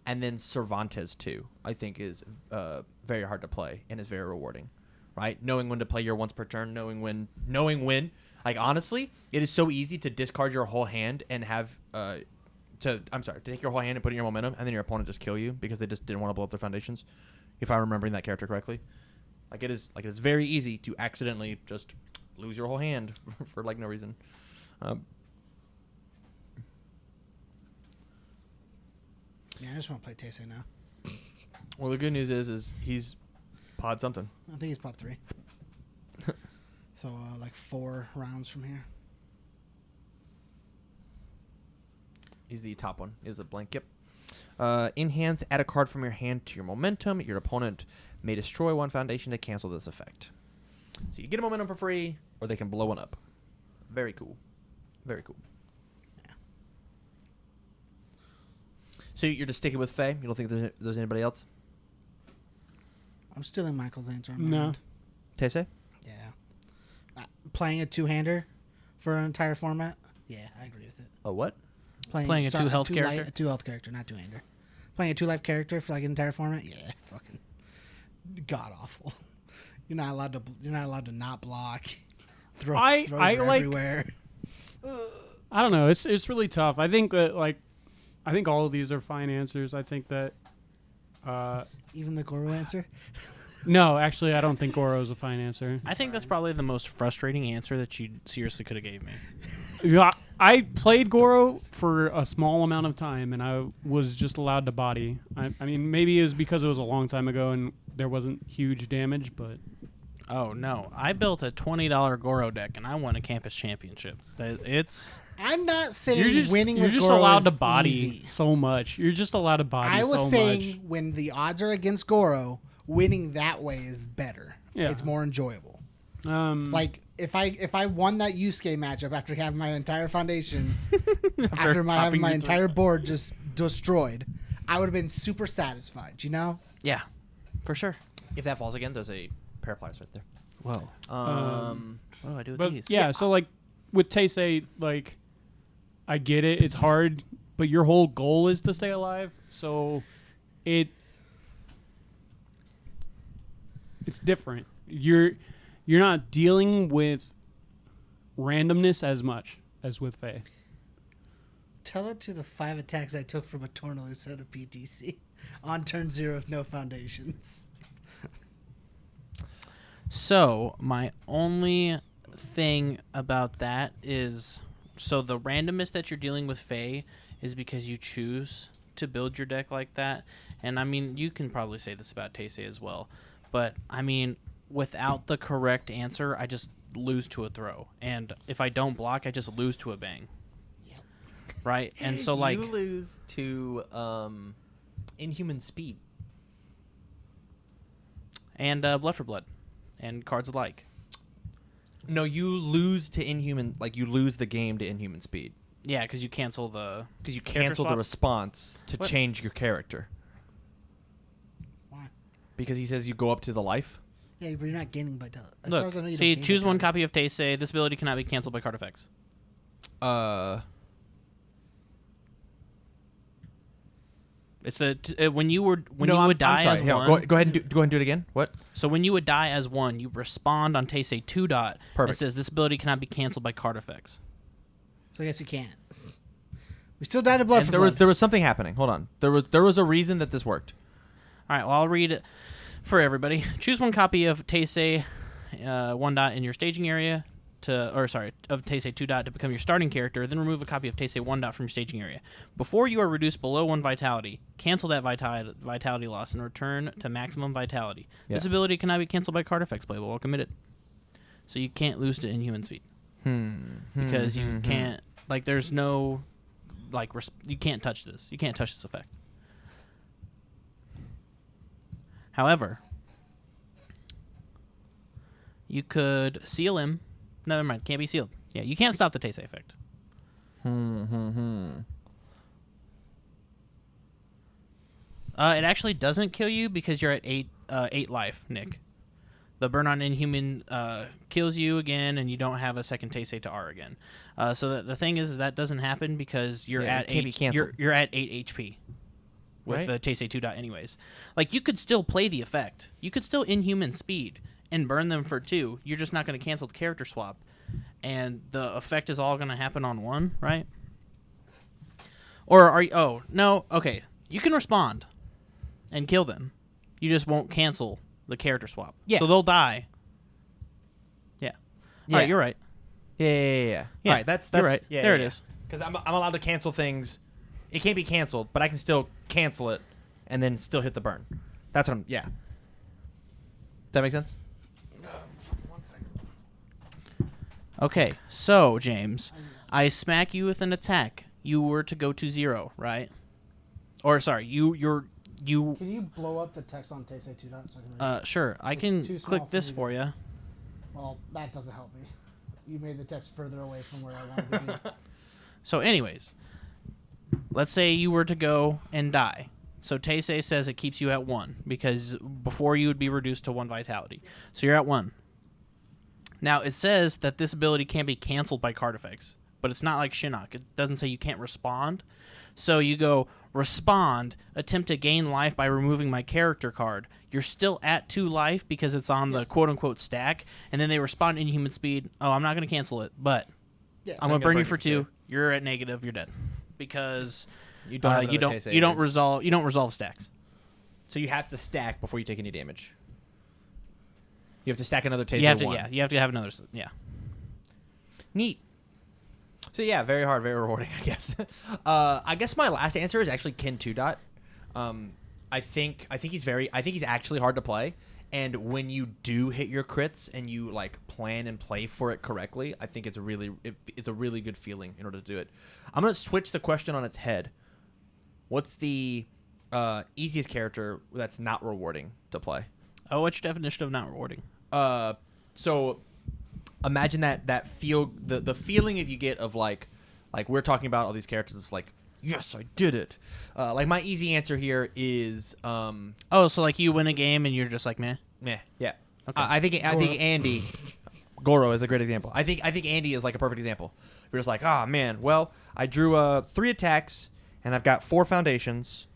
And then Cervantes too, I think is very hard to play and is very rewarding, right? Knowing when to play your once per turn, knowing when. Like honestly, it is so easy to discard your whole hand and have to take your whole hand and put in your momentum, and then your opponent just kill you because they just didn't want to blow up their foundations. If I'm remembering that character correctly, it is very easy to accidentally just lose your whole hand for like no reason. Yeah, I just want to play Taisei now. Well, the good news is he's pod something. I think he's pod 3. So, like 4 rounds from here. He's the top one. Is a blank. Yep. In hands, add a card from your hand to your momentum. Your opponent may destroy one foundation to cancel this effect. So you get a momentum for free, or they can blow one up. Very cool. Very cool. So you're just sticking with Faye? You don't think there's anybody else? I'm stealing Michael's answer. On my No. end. Taisei? Yeah. Playing a 2-hander for an entire format? Yeah, I agree with it. A what? Playing a 2-health character? A 2-health character, not 2-hander. Playing a 2-life character for like an entire format? Yeah, fucking god awful. You're not allowed to not block. Throws I like- everywhere. I don't know. It's really tough. I think that I think all of these are fine answers. I think that Even the Goro answer? no, actually, I don't think Goro is a fine answer. I think that's probably the most frustrating answer that you seriously could have gave me. Yeah, I played Goro for a small amount of time, and I was just allowed to body. I mean, maybe it was because it was a long time ago and there wasn't huge damage, but Oh, no. I built a $20 Goro deck, and I won a campus championship. It's... I'm not saying you're winning just with Goro allowed is to body easy. so much. You're just allowed to body I was so saying much. when the odds are against Goro, winning that way is better. Yeah. It's more enjoyable. Like, Like if I won that Yusuke matchup after having my entire foundation, after having popping my your entire board just destroyed, I would have been super satisfied. You know? Yeah, for sure. If that falls again, there's a pair of pliers right there. Whoa. What do I do with but these? yeah, so like with Taisei, like I get it, it's hard, but your whole goal is to stay alive, so it's different. You're not dealing with randomness as much as with Faye. Tell it to the 5 attacks I took from a Tornado set of PTC on turn 0 with no foundations. So, my only thing about that is... So, the randomness that you're dealing with Faye is because you choose to build your deck like that. And, I mean, you can probably say this about Taisei as well. But, I mean, without the correct answer, I just lose to a throw. And if I don't block, I just lose to a bang. Yep. Right? And so, like... You lose to inhuman speed. And Blood for Blood. And cards alike. No, you lose to inhuman. Like you lose the game to inhuman speed Yeah, because you cancel the... because you Character cancel the swap? response to What? change your character. Why? Because he says you go up to the life. Yeah, but you're not gaining vitality. As far Look, as I know, you see, don't gain choose one vitality. copy of Taisei. This ability cannot be canceled by card effects. It's the when you would die as Yeah, one. go ahead and do it again. What? So when you would die as one, you respond on Taisei 2 dot. Perfect. It says this ability cannot be canceled by card effects. So I guess you can't. We still died of blood And for there blood. was something happening. Hold on. There was a reason that this worked. All right, well, I'll read it for everybody. Choose one copy of Taisei 1 dot in your staging area of Taisei 2 dot to become your starting character, then remove a copy of Taisei 1 dot from your staging area. Before you are reduced below 1 vitality, cancel that vitality loss and return to maximum vitality. Yeah. This ability cannot be canceled by card effects playable while committed. So you can't lose to inhuman speed. Because you can't, like, there's no, like, you can't touch this. You can't touch this effect. However, you could seal him. Never mind, can't be sealed. Yeah, you can't stop the Taisei effect. It actually doesn't kill you because you're at 8 life, Nick. The Burn on Inhuman kills you again, and you don't have a second Taisei to R again. So the thing is that doesn't happen because you're Yeah, at it can't be 8. canceled. You're at 8 HP. with Right. the Taisei 2 dot anyways. Like, you could still play the effect. You could still Inhuman Speed and burn them for 2. You're just not going to cancel the character swap. And the effect is all going to happen on 1, right? Or are you... Oh, no. Okay. You can respond and kill them. You just won't cancel the character swap. Yeah. So they'll die. Yeah. Yeah. All right, you're right. Yeah. Yeah, All right, that's you're right. Yeah, There yeah, it is. Because I'm allowed to cancel things. It can't be canceled, but I can still cancel it and then still hit the burn. That's what I'm. Yeah. Does that make sense? Okay, so James, I smack you with an attack. You were to go to 0, right? Or sorry, you. Can you blow up the text on Taisei 2 dot so I can read it? Sure, I It's can too small click for this me to- for you. Well, that doesn't help me. You made the text further away from where I wanted to be. So, anyways, let's say you were to go and die. So Taisei says it keeps you at 1 because before you would be reduced to 1 vitality. So you're at 1. Now it says that this ability can't be canceled by card effects, but it's not like Shinnok. It doesn't say you can't respond. So you go respond, attempt to gain life by removing my character card. You're still at 2 life because it's on the quote unquote stack, and then they respond Inhuman Speed. Oh, I'm not going to cancel it, but Yeah. I'm gonna burn you for 2. You're at negative. You're dead because You don't. Have you another don't Taisei you don't again. resolve stacks. So you have to stack before you take any damage. You have to stack another Taser You have to 1. you have to have another Neat. So yeah, very hard, very rewarding, I guess. I guess my last answer is actually Kin 2 dot. I think he's actually hard to play, and when you do hit your crits and you like plan and play for it correctly, I think it's a really good feeling in order to do it. I'm gonna switch the question on its head. What's the easiest character that's not rewarding to play? Oh, what's your definition of not rewarding? So imagine that feel the feeling if you get of like we're talking about all these characters of like, yes, I did it. Like my easy answer here is Oh, so like you win a game and you're just like meh. meh. Yeah. Okay. I think Andy Goro is a great example. I think Andy is like a perfect example. You're just like, ah, man, well, I drew 3 attacks and I've got 4 foundations.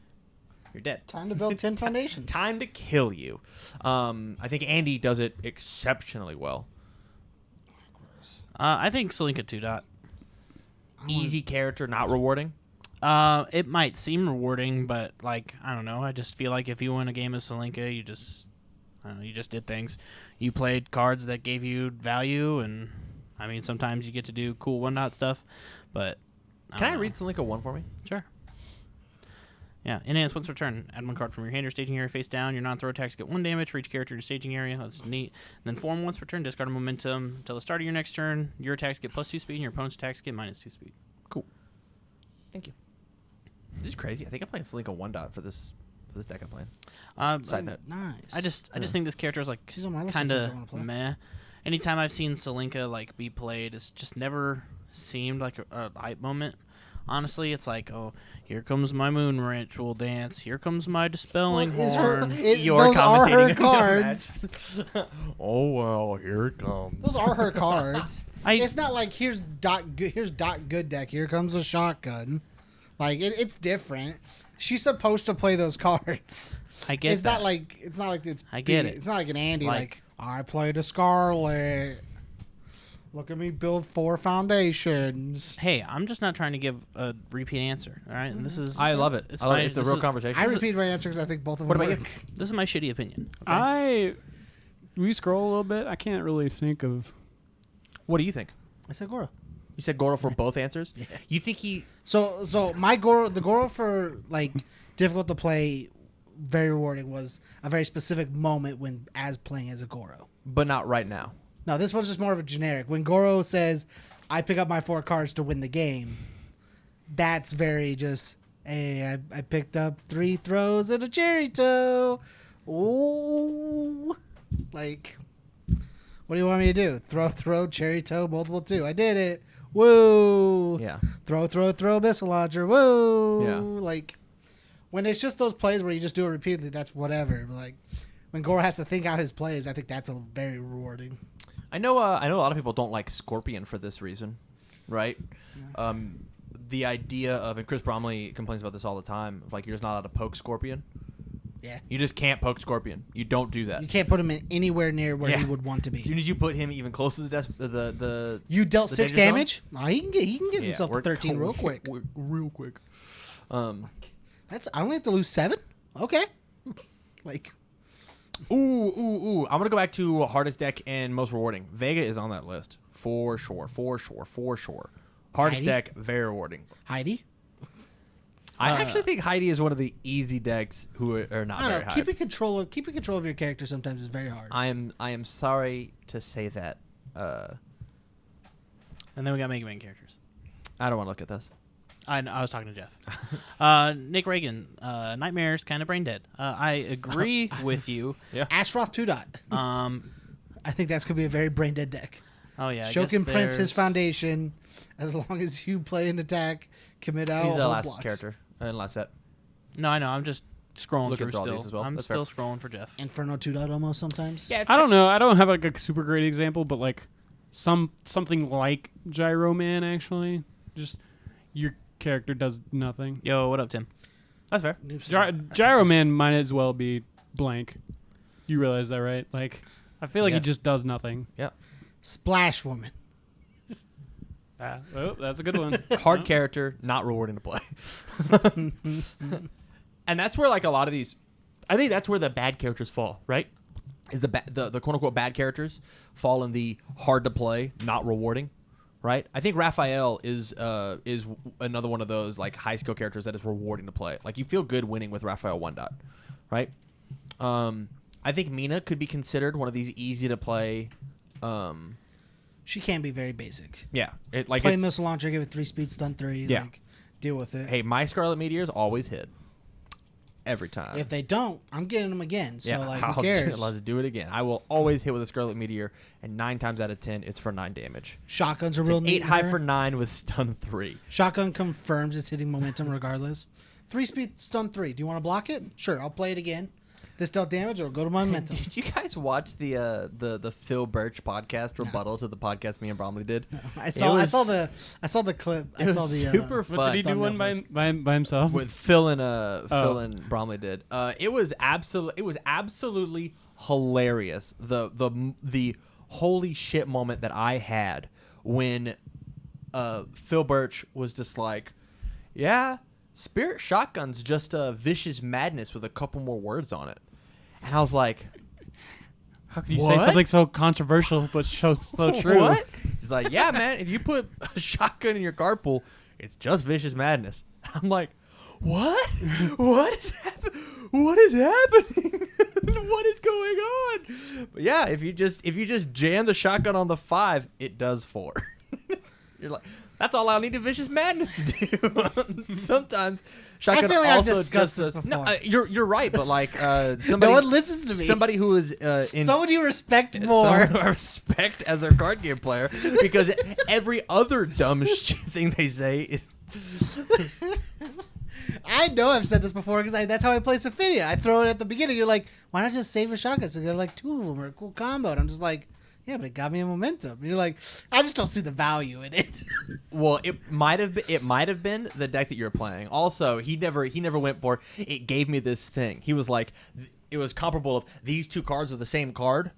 You're dead. Time to build 10 foundations. Time to kill you. I think Andy does it exceptionally well. I think Slinka 2 dot. Easy character, not rewarding. It might seem rewarding, but like I don't know. I just feel like if you win a game of Slinka, you just did things. You played cards that gave you value, and I mean sometimes you get to do cool 1 dot stuff. But Can I don't read know. Slinka 1 for me? Sure. Yeah, enhance once per turn. Add 1 card from your hand or staging area face down. Your non-throw attacks get 1 damage for each character in your staging area. That's neat. And then form once per turn. Discard a momentum until the start of your next turn. Your attacks get +2 speed, and your opponent's attacks get -2 speed. Thank you. This is crazy. I think I'm playing Slinka 1 dot for this deck I'm playing. Side note. Nice. I just think this character is like She's on my list of kind things I wanna play. of meh. Anytime I've seen Selinka like be played, it's just never seemed like a hype moment. Honestly, it's like, oh, here comes my moon ritual dance. Here comes my dispelling Well, is her- horn. it- You're those are her commentating on the cards. match. Oh well, here it comes. Those are her cards. I- It's not like here's dot good deck. Here comes a shotgun. Like it's different. She's supposed to play those cards. I get It's that. not like it's I get it. It's not like an Andy. Like, Like- I played a Scarlet. Look at me build 4 foundations. Hey, I'm just not trying to give a repeat answer. All right, and this is I love it. It's I love my- it. It's a this real is- conversation. I repeat my answer because I think both of them What about work. you? This is my shitty opinion. Okay? We scroll a little bit. I can't really think of. What do you think? I said Goro. You said Goro for both answers. You think he? So my the Goro for like difficult to play, very rewarding was a very specific moment when playing as a Goro. But not right now. No, this one's just more of a generic. When Goro says, "I pick up my 4 cards to win the game," that's very just, hey, I picked up 3 throws and a cherry toe. Ooh, like, what do you want me to do? Throw, cherry toe, multiple 2. I did it. Woo. Yeah. Throw, missile launcher. Woo. Yeah. Like, when it's just those plays where you just do it repeatedly, that's whatever. But like, when Goro has to think out his plays, I think that's a very rewarding. I know a lot of people don't like Scorpion for this reason, right? the idea of, and Chris Bromley complains about this all the time, like you're just not allowed to poke Scorpion. Yeah. You just can't poke Scorpion. You don't do that. You can't put him in anywhere near where Yeah. he would want to be. As soon as you put him even close to the You dealt the 6 danger zone? damage. Oh, he can get himself to we're 13 real quick. Real quick. I only have to lose 7. Okay. Like, Ooh. I'm gonna go back to hardest deck and most rewarding. Vega is on that list for sure. Hardest Heidi? deck, very rewarding. Heidi. I actually think Heidi is one of the easy decks who are not I don't very know. high. Keeping control of your character sometimes is very hard. I am sorry to say that. And then we got Mega Man characters. I don't want to look at this. I was talking to Jeff. Nick Reagan, Nightmare's kind of brain dead. I agree with you. Astroth 2 dot. I think that's gonna be a very brain dead deck. Oh yeah, I Shokin guess Prince his there's- foundation. As long as you play an attack, commit out. He's the hold last blocks. character in last set. No, I know. I'm just scrolling Looking through through all still. these as well. I'm That's still scrolling for Jeff. Inferno 2 dot almost sometimes. Yeah, I don't know. I don't have like a super great example, but like something like Gyro Man actually. Just your character does nothing. Yo, what up, Tim? that's fair. Gyro Man might as well be blank. You realize that, right? Like, I feel like he Yes. just does nothing. Splash Woman. Oh, that's a good one. Hard character, not rewarding to play. And that's where like a lot of these, I think that's where the bad characters fall, right? Is the quote unquote bad characters fall in the hard to play, not rewarding, right? I think Raphael is another one of those like high skill characters that is rewarding to play. Like you feel good winning with Raphael 1 dot, right? I think Mina could be considered one of these easy to play. She can be very basic. Yeah, it like Play it's- missile launcher, give it 3 speed, stun 3. Yeah. Like, deal with it. Hey, my Scarlet Meteors always hit. Every time. If they don't, I'm getting them again. So like, who I'll cares? let's do it again. I will always hit with a Scarlet Meteor, and 9 times out of 10, it's for 9 damage. Shotgun's a It's real an neat 8 high her. for 9 with stun 3. Shotgun confirms it's hitting momentum regardless. 3 speed, stun 3. Do you want to block it? Sure, I'll play it again. This dealt damage or go to momentum. Did you guys watch the Phil Birch podcast rebuttal to the podcast me and Bromley did? I saw was- I saw the clip. I It was saw the super What, fun. did he do one by himself? With Phil and Bromley did. It was absolutely hilarious. The holy shit moment that I had when Phil Birch was just like, yeah, Spirit Shotgun's just a vicious madness with a couple more words on it. And I was like, How can you What? say something so controversial but so true? what? He's like, yeah, man, if you put a shotgun in your card pool, it's just vicious madness. I'm like, what? What is happening? What is happening? What is going on? But yeah, if you just jam the shotgun on the 5, it does 4. You're like, that's all I need a vicious madness to do. Sometimes shotgun feel like I've also discussed just this does, no, before. you're right, but like somebody no one listens to me. somebody who is in Someone you respect more. someone who I respect as a card game player, because every other dumb thing they say is I know I've said this before because that's how I play Sophidia. I throw it at the beginning. You're like, why not just save a shotgun? So you got like 2 of them or a cool combo. And I'm just like, yeah, but it got me a momentum. And you're like, I just don't see the value in it. well, it might have been the deck that you're playing. Also, he never went for it gave me this thing. He was like, it was comparable of these 2 cards are the same card,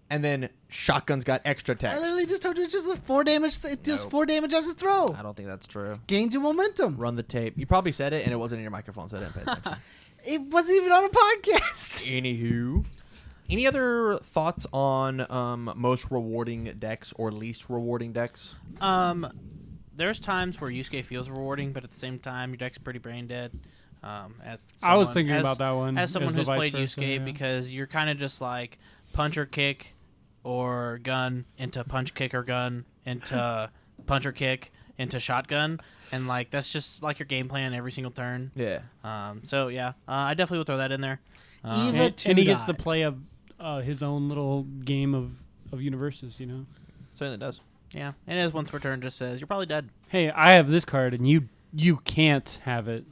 and then shotgun's got extra I text. literally just told you it's just a 4 damage. It does Nope. 4 damage as a throw. I don't think that's true. Gains you momentum. Run the tape. You probably said it, and it wasn't in your microphone, so I didn't pay attention. It wasn't even on a podcast. Anywho, any other thoughts on most rewarding decks or least rewarding decks? There's times where Yusuke feels rewarding, but at the same time, your deck's pretty brain dead. I was thinking about that one. As someone the who's vice played versa, Yusuke, yeah. because you're kind of just like punch or kick or gun into punch, kick, or gun into punch or kick into shotgun, and like that's just like your game plan every single turn. Yeah. So yeah, I definitely would throw that in there. Eva And he gets to 2 play his own little game of UniVersus, you know. Certainly does. Yeah, and as once per turn just says you're probably dead. Hey, I have this card and you can't have it.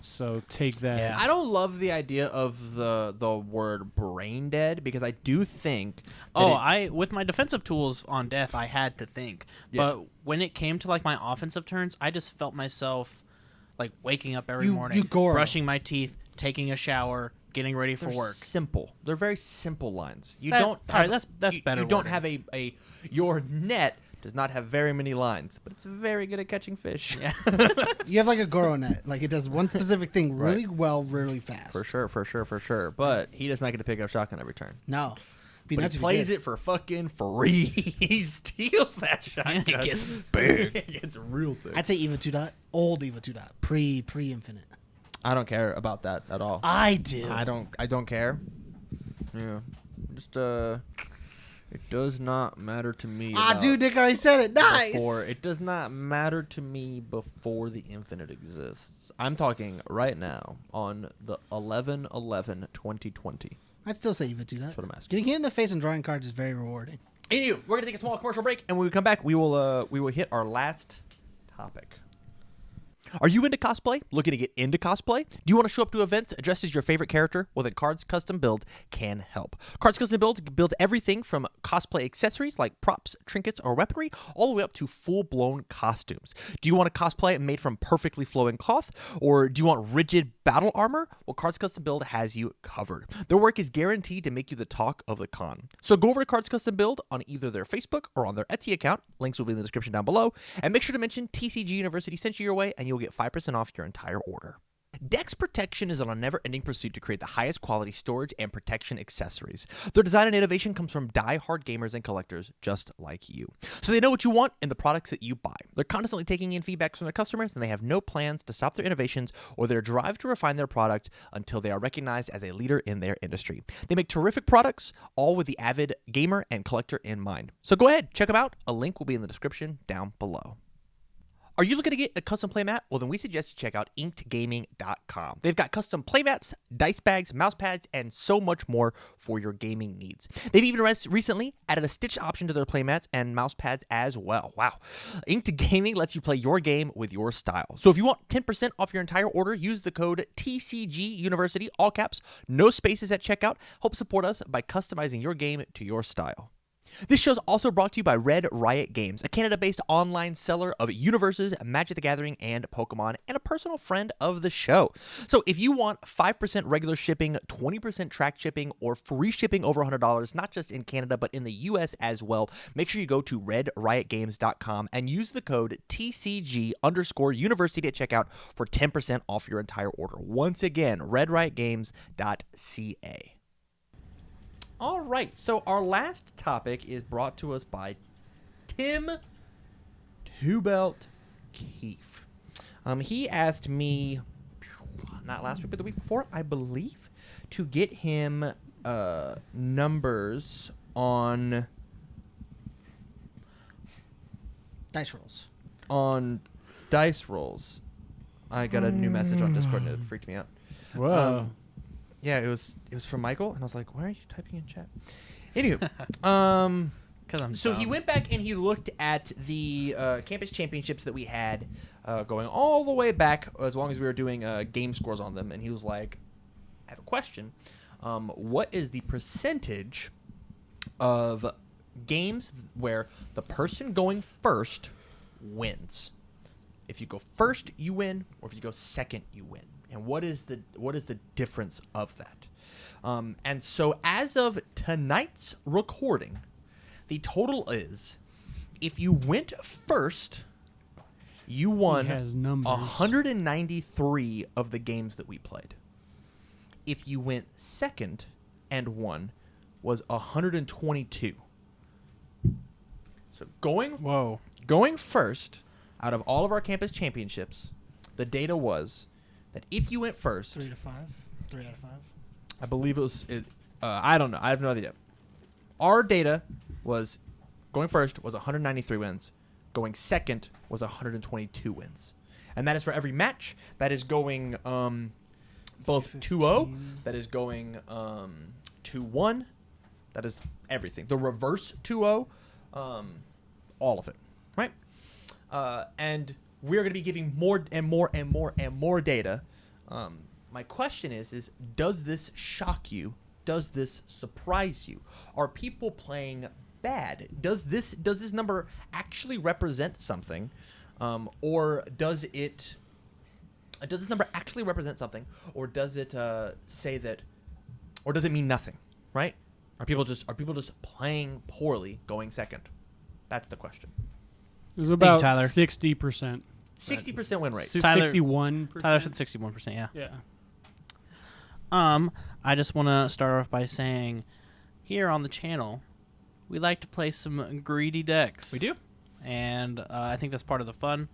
So take that. Yeah. I don't love the idea of the word brain dead because I do think. that With my defensive tools on death, I had to think. Yeah. But when it came to like my offensive turns, I just felt myself like waking up every You morning, Goro. brushing my teeth, taking a shower, getting ready for they're work. simple. They're very simple lines. You That- don't. all right, have- that's you, better You don't wording. have a your net does not have very many lines, but it's very good at catching fish. Yeah. You have like a Goro net. Like it does one specific thing really Right. well, really fast. For sure. But he does not get to pick up shotgun every turn. No. Be But nuts he if plays did. it for fucking free. He steals that shotgun. It gets big. It gets real thick. I'd say Eva 2 dot. Old Eva 2 dot. Pre Infinite. I don't care about that at all. I do. I don't care. Yeah. Just it does not matter to me. about Dude, Nick already said it. Nice. Before it does not matter to me before the infinite exists. I'm talking right now on the 11/11/2020. I'd still say Eva 2 dot. That's what I'm asking. Getting hit in the face and drawing cards is very rewarding. Anyway, we're gonna take a small commercial break, and when we come back, we will hit our last topic. Are you into cosplay? Looking to get into cosplay? Do you want to show up to events dressed as your favorite character? Well, then Cards Custom Build can help. Cards Custom Build builds everything from cosplay accessories like props, trinkets, or weaponry, all the way up to full-blown costumes. Do you want a cosplay made from perfectly flowing cloth? Or do you want rigid battle armor? Well, Cards Custom Build has you covered. Their work is guaranteed to make you the talk of the con. So go over to Cards Custom Build on either their Facebook or on their Etsy account. Links will be in the description down below. And make sure to mention TCG University sent you your way, and you'll get 5% off your entire order. Dex Protection is on a never-ending pursuit to create the highest quality storage and protection accessories. Their design and innovation comes from die-hard gamers and collectors just like you. So they know what you want in the products that you buy. They're constantly taking in feedback from their customers, and they have no plans to stop their innovations or their drive to refine their product until they are recognized as a leader in their industry. They make terrific products, all with the avid gamer and collector in mind. So go ahead, check them out. A link will be in the description down below. Are you looking to get a custom playmat? Well, then we suggest you check out inkedgaming.com. They've got custom playmats, dice bags, mouse pads, and so much more for your gaming needs. They've even recently added a stitch option to their playmats and mouse pads as well. Wow. Inked Gaming lets you play your game with your style. So if you want 10% off your entire order, use the code TCG University, all caps, no spaces at checkout. Help support us by customizing your game to your style. This show is also brought to you by Red Riot Games, a Canada-based online seller of UniVersus, Magic the Gathering, and Pokemon, and a personal friend of the show. So if you want 5% regular shipping, 20% track shipping, or free shipping over $100, not just in Canada, but in the US as well, make sure you go to redriotgames.com and use the code TCG_University at checkout for 10% off your entire order. Once again, redriotgames.ca. All right, so our last topic is brought to us by Tim Two-Belt Keefe. He asked me, not last week, but the week before, I believe, to get him numbers on Dice rolls. dice rolls. I got a new message on Discord and it freaked me out. Whoa. Yeah, it was from Michael, and I was like, "Why are you typing in chat?" Anywho, Because I'm so he dumb. went back and he looked at the campus championships that we had going all the way back, as long as we were doing game scores on them, and he was like, "I have a question. What is the percentage of games where the person going first wins? If you go first, you win, or if you go second, you win." And what is the difference of that? And so as of tonight's recording, the total is, if you went first, you won He has numbers. 193 of the games that we played. If you went second and won, was 122. So Whoa. going first, out of all of our campus championships, the data was that if you went first, 3 to 5. 3 out of 5. I believe it was. I don't know. I have no idea. Our data was going first was 193 wins. Going second was 122 wins, and that is for every match. That is going both 2-0. That is going 2-1. That is everything. The reverse 2-0. All of it, right? And we're going to be giving more and more and more and more data My question is does this shock you? Does this surprise you? Are people playing bad? Does this number actually represent something, or does it? Does this number actually represent something, or does it say that, or does it mean nothing? Right? Are people just playing poorly, going second? That's the question. It was about Tyler. 60%. 60% win rate. Tyler- 61%. Tyler said 61%. Yeah. Yeah. I just want to start off by saying, here on the channel, we like to play some greedy decks. We do. And I think that's part of the fun,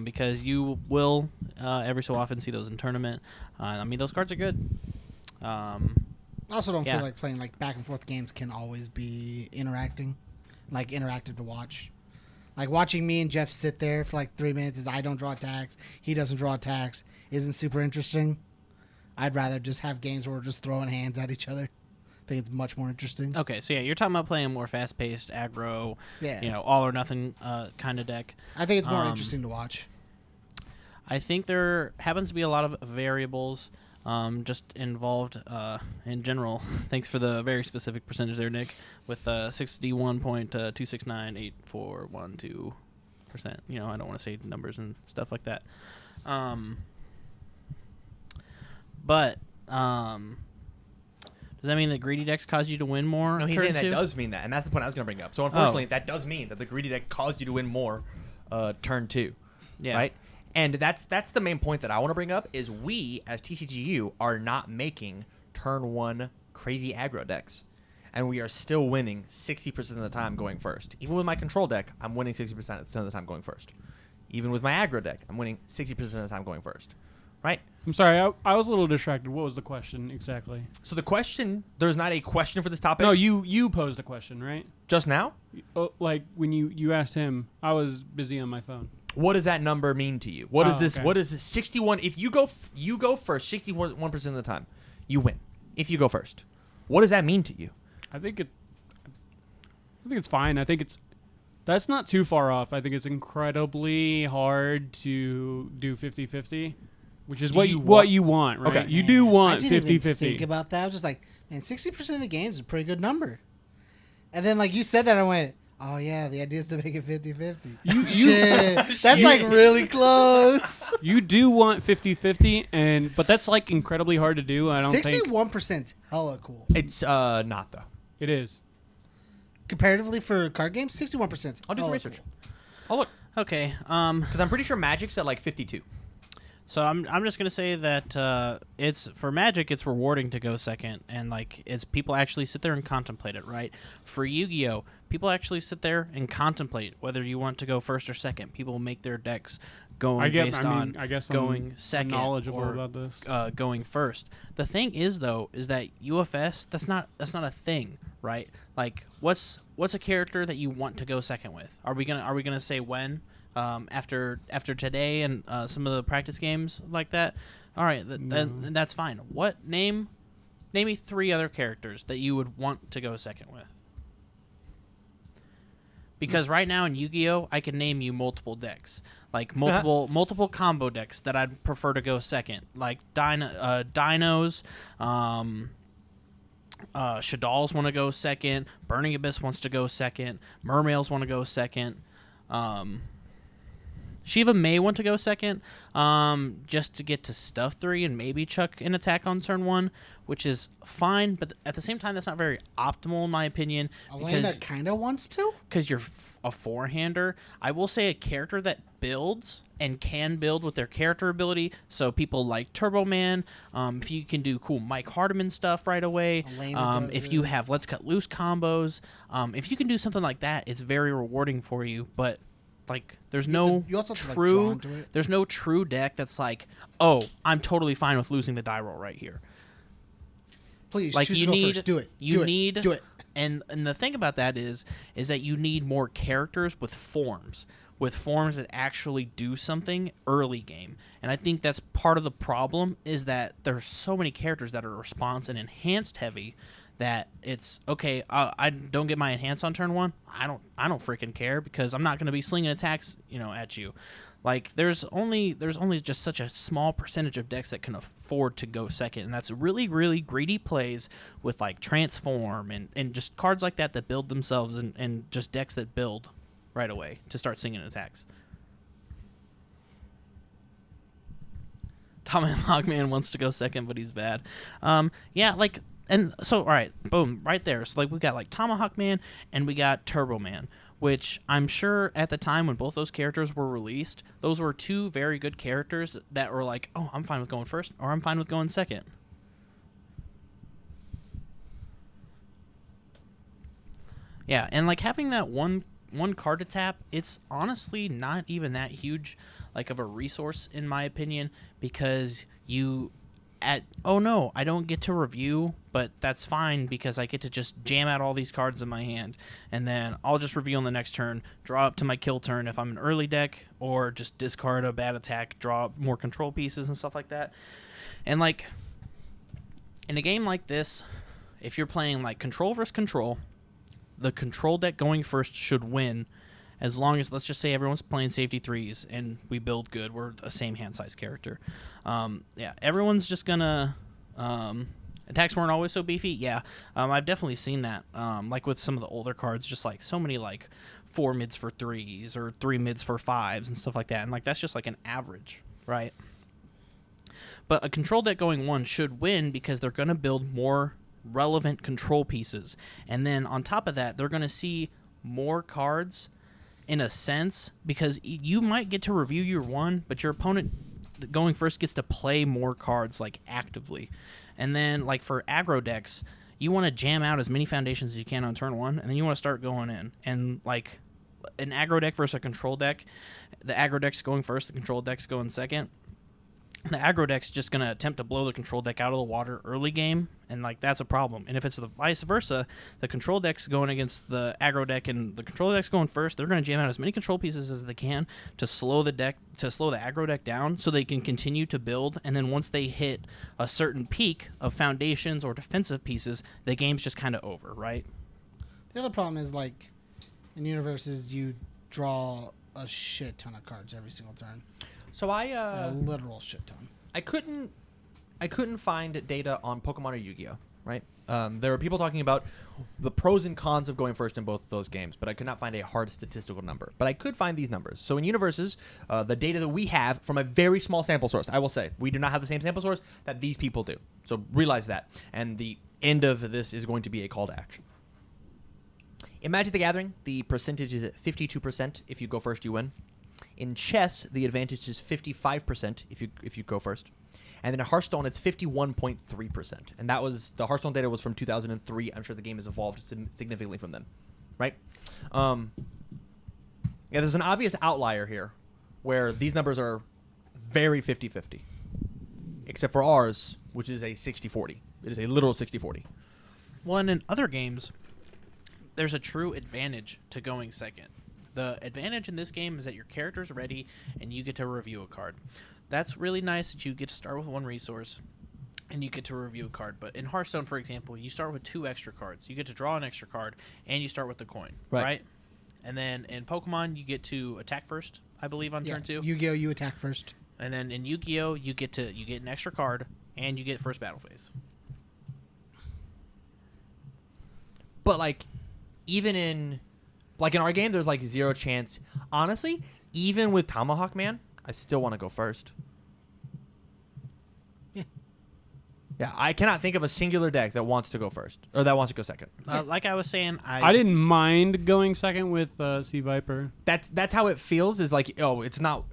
because you will every so often see those in tournament. I mean, those cards are good. I also don't Yeah. feel like playing like back and forth games can always be interactive to watch. Like watching me and Jeff sit there for like 3 minutes as I don't draw attacks, he doesn't draw attacks, isn't super interesting. I'd rather just have games where we're just throwing hands at each other. I think it's much more interesting. Okay, so yeah, you're talking about playing a more fast-paced, aggro, Yeah. all or nothing kind of deck. I think it's more interesting to watch. I think there happens to be a lot of variables just involved in general. Thanks for the very specific percentage there, Nick, with 61.269841.2%. I don't want to say numbers and stuff like that. But does that mean that greedy decks cause you to win more? No, he's turn saying that two? does mean that, and that's the point I was going to bring up. So unfortunately, that does mean that the greedy deck caused you to win more turn 2. Yeah. Right? And that's the main point that I want to bring up is we, as TCGU, are not making turn 1 crazy aggro decks. And we are still winning 60% of the time going first. Even with my control deck, I'm winning 60% of the time going first. Even with my aggro deck, I'm winning 60% of the time going first. Right? I'm sorry, I was a little distracted. What was the question exactly? So the question, there's not a question for this topic? No, you posed a question, right? Just now? Like when you asked him, I was busy on my phone. What does that number mean to you? What is this? Okay. What is 61? If you go first 61% of the time, you win. If you go first, what does that mean to you? I think it's fine. I think that's not too far off. I think it's incredibly hard to do 50-50, which is what you want, right? Okay. You do want I didn't 50-50. even think about that. I was just like, man, 60% of the games is a pretty good number. And then like you said that, I went, oh yeah, the idea is to make it 50-50. Shit, that's like really close. You do want 50-50, but that's like incredibly hard to do. I don't think 61% hella cool. It's not though. it is. Comparatively for card games, 61%. I'll do some hella research. cool. Oh look, Okay. because I'm pretty sure Magic's at like 52. So I'm just gonna say that it's for Magic, it's rewarding to go second, and like it's people actually sit there and contemplate it, right? For Yu-Gi-Oh, people actually sit there and contemplate whether you want to go first or second. People make their decks going I based on guess going I'm second knowledgeable or about this. going first. The thing is though, is that UFS that's not a thing, right? Like what's a character that you want to go second with? Are we gonna say when? After today and some of the practice games like that, all right, then that's fine. What name me 3 other characters that you would want to go second with? Because right now in Yu-Gi-Oh, I can name you multiple decks, like multiple combo decks that I'd prefer to go second, like Dinos. Shadal's want to go second. Burning Abyss wants to go second. Mermails want to go second. Sheeva may want to go second, just to get to stuff 3 and maybe chuck an attack on turn 1, which is fine. But at the same time, that's not very optimal in my opinion. Elena kind of wants to. Because you're a four-hander. I will say a character that builds and can build with their character ability. So people like Turbo Man. If you can do cool Mike Hardiman stuff right away. If you have Let's Cut Loose combos. If you can do something like that, it's very rewarding for you. But like, there's no there's no true deck that's like, oh, I'm totally fine with losing the die roll right here. Please, Like choose you to go need, first. Do it. You do need, it. Do it. And the thing about that is that you need more characters with forms that actually do something early game. And I think that's part of the problem is that there's so many characters that are response and enhanced heavy that it's okay. I don't get my enhance on turn 1. I don't freaking care because I'm not going to be slinging attacks, at you. Like there's only just such a small percentage of decks that can afford to go second, and that's really, really greedy plays with like transform and just cards like that build themselves and just decks that build right away to start singing attacks. Tomahawk Man wants to go second, but he's bad. Yeah, like, and so all right, boom, right there. So like we got like Tomahawk Man and we got Turbo Man, which I'm sure at the time when both those characters were released, those were two very good characters that were like, oh, I'm fine with going first, or I'm fine with going second. Yeah, and like having that one card to tap, it's honestly not even that huge like of a resource in my opinion, because oh no, I don't get to review, but that's fine because I get to just jam out all these cards in my hand, and then I'll just review on the next turn, draw up to my kill turn if I'm an early deck, or just discard a bad attack, draw up more control pieces and stuff like that. And like in a game like this, if you're playing like control versus control, the control deck going first should win, as long as, let's just say everyone's playing safety 3s and we build good, we're a same hand size character. Yeah, everyone's just gonna attacks weren't always so beefy. Yeah, I've definitely seen that. Like with some of the older cards, just like so many like 4 mids for 3s or 3 mids for 5s and stuff like that, and like that's just like an average, right? But a control deck going 1 should win because they're gonna build more relevant control pieces, and then on top of that, they're gonna see more cards in a sense, because you might get to review your 1, but your opponent going first gets to play more cards like actively. And then like for aggro decks, you want to jam out as many foundations as you can on turn 1, and then you want to start going in. And like an aggro deck versus a control deck, the aggro deck's going first, the control deck's going second. The aggro deck's just going to attempt to blow the control deck out of the water early game, and like that's a problem. And if it's the vice versa, the control deck's going against the aggro deck and the control deck's going first, they're going to jam out as many control pieces as they can to slow the aggro deck down so they can continue to build. And then once they hit a certain peak of foundations or defensive pieces, the game's just kind of over, right? The other problem is like in UniVersus, you draw a shit ton of cards every single turn. So A literal shit ton. I couldn't find data on Pokemon or Yu-Gi-Oh, right? There were people talking about the pros and cons of going first in both of those games, but I could not find a hard statistical number. But I could find these numbers. So in UniVersus, the data that we have from a very small sample source, I will say, we do not have the same sample source that these people do. So realize that. And the end of this is going to be a call to action. In Magic the Gathering, the percentage is at 52%. If you go first, you win. In chess, the advantage is 55% if you go first. And then in Hearthstone, it's 51.3%. And that was, the Hearthstone data was from 2003. I'm sure the game has evolved significantly from then, right? Yeah, there's an obvious outlier here where these numbers are very 50-50. Except for ours, which is a 60-40. It is a literal 60-40. Well, and in other games, there's a true advantage to going second. The advantage in this game is that your character's ready and you get to review a card. That's really nice that you get to start with 1 resource and you get to review a card. But in Hearthstone, for example, you start with 2 extra cards. You get to draw an extra card and you start with the coin, right? And then in Pokemon, you get to attack first, I believe, on turn 2. Yu-Gi-Oh, you attack first. And then in Yu-Gi-Oh, you get an extra card and you get first battle phase. But like, even in our game, there's like 0 chance. Honestly, even with Tomahawk Man, I still want to go first. Yeah, I cannot think of a singular deck that wants to go first or that wants to go second. Like I was saying, I didn't mind going second with Sea Viper. That's how it feels. Is like, oh, it's not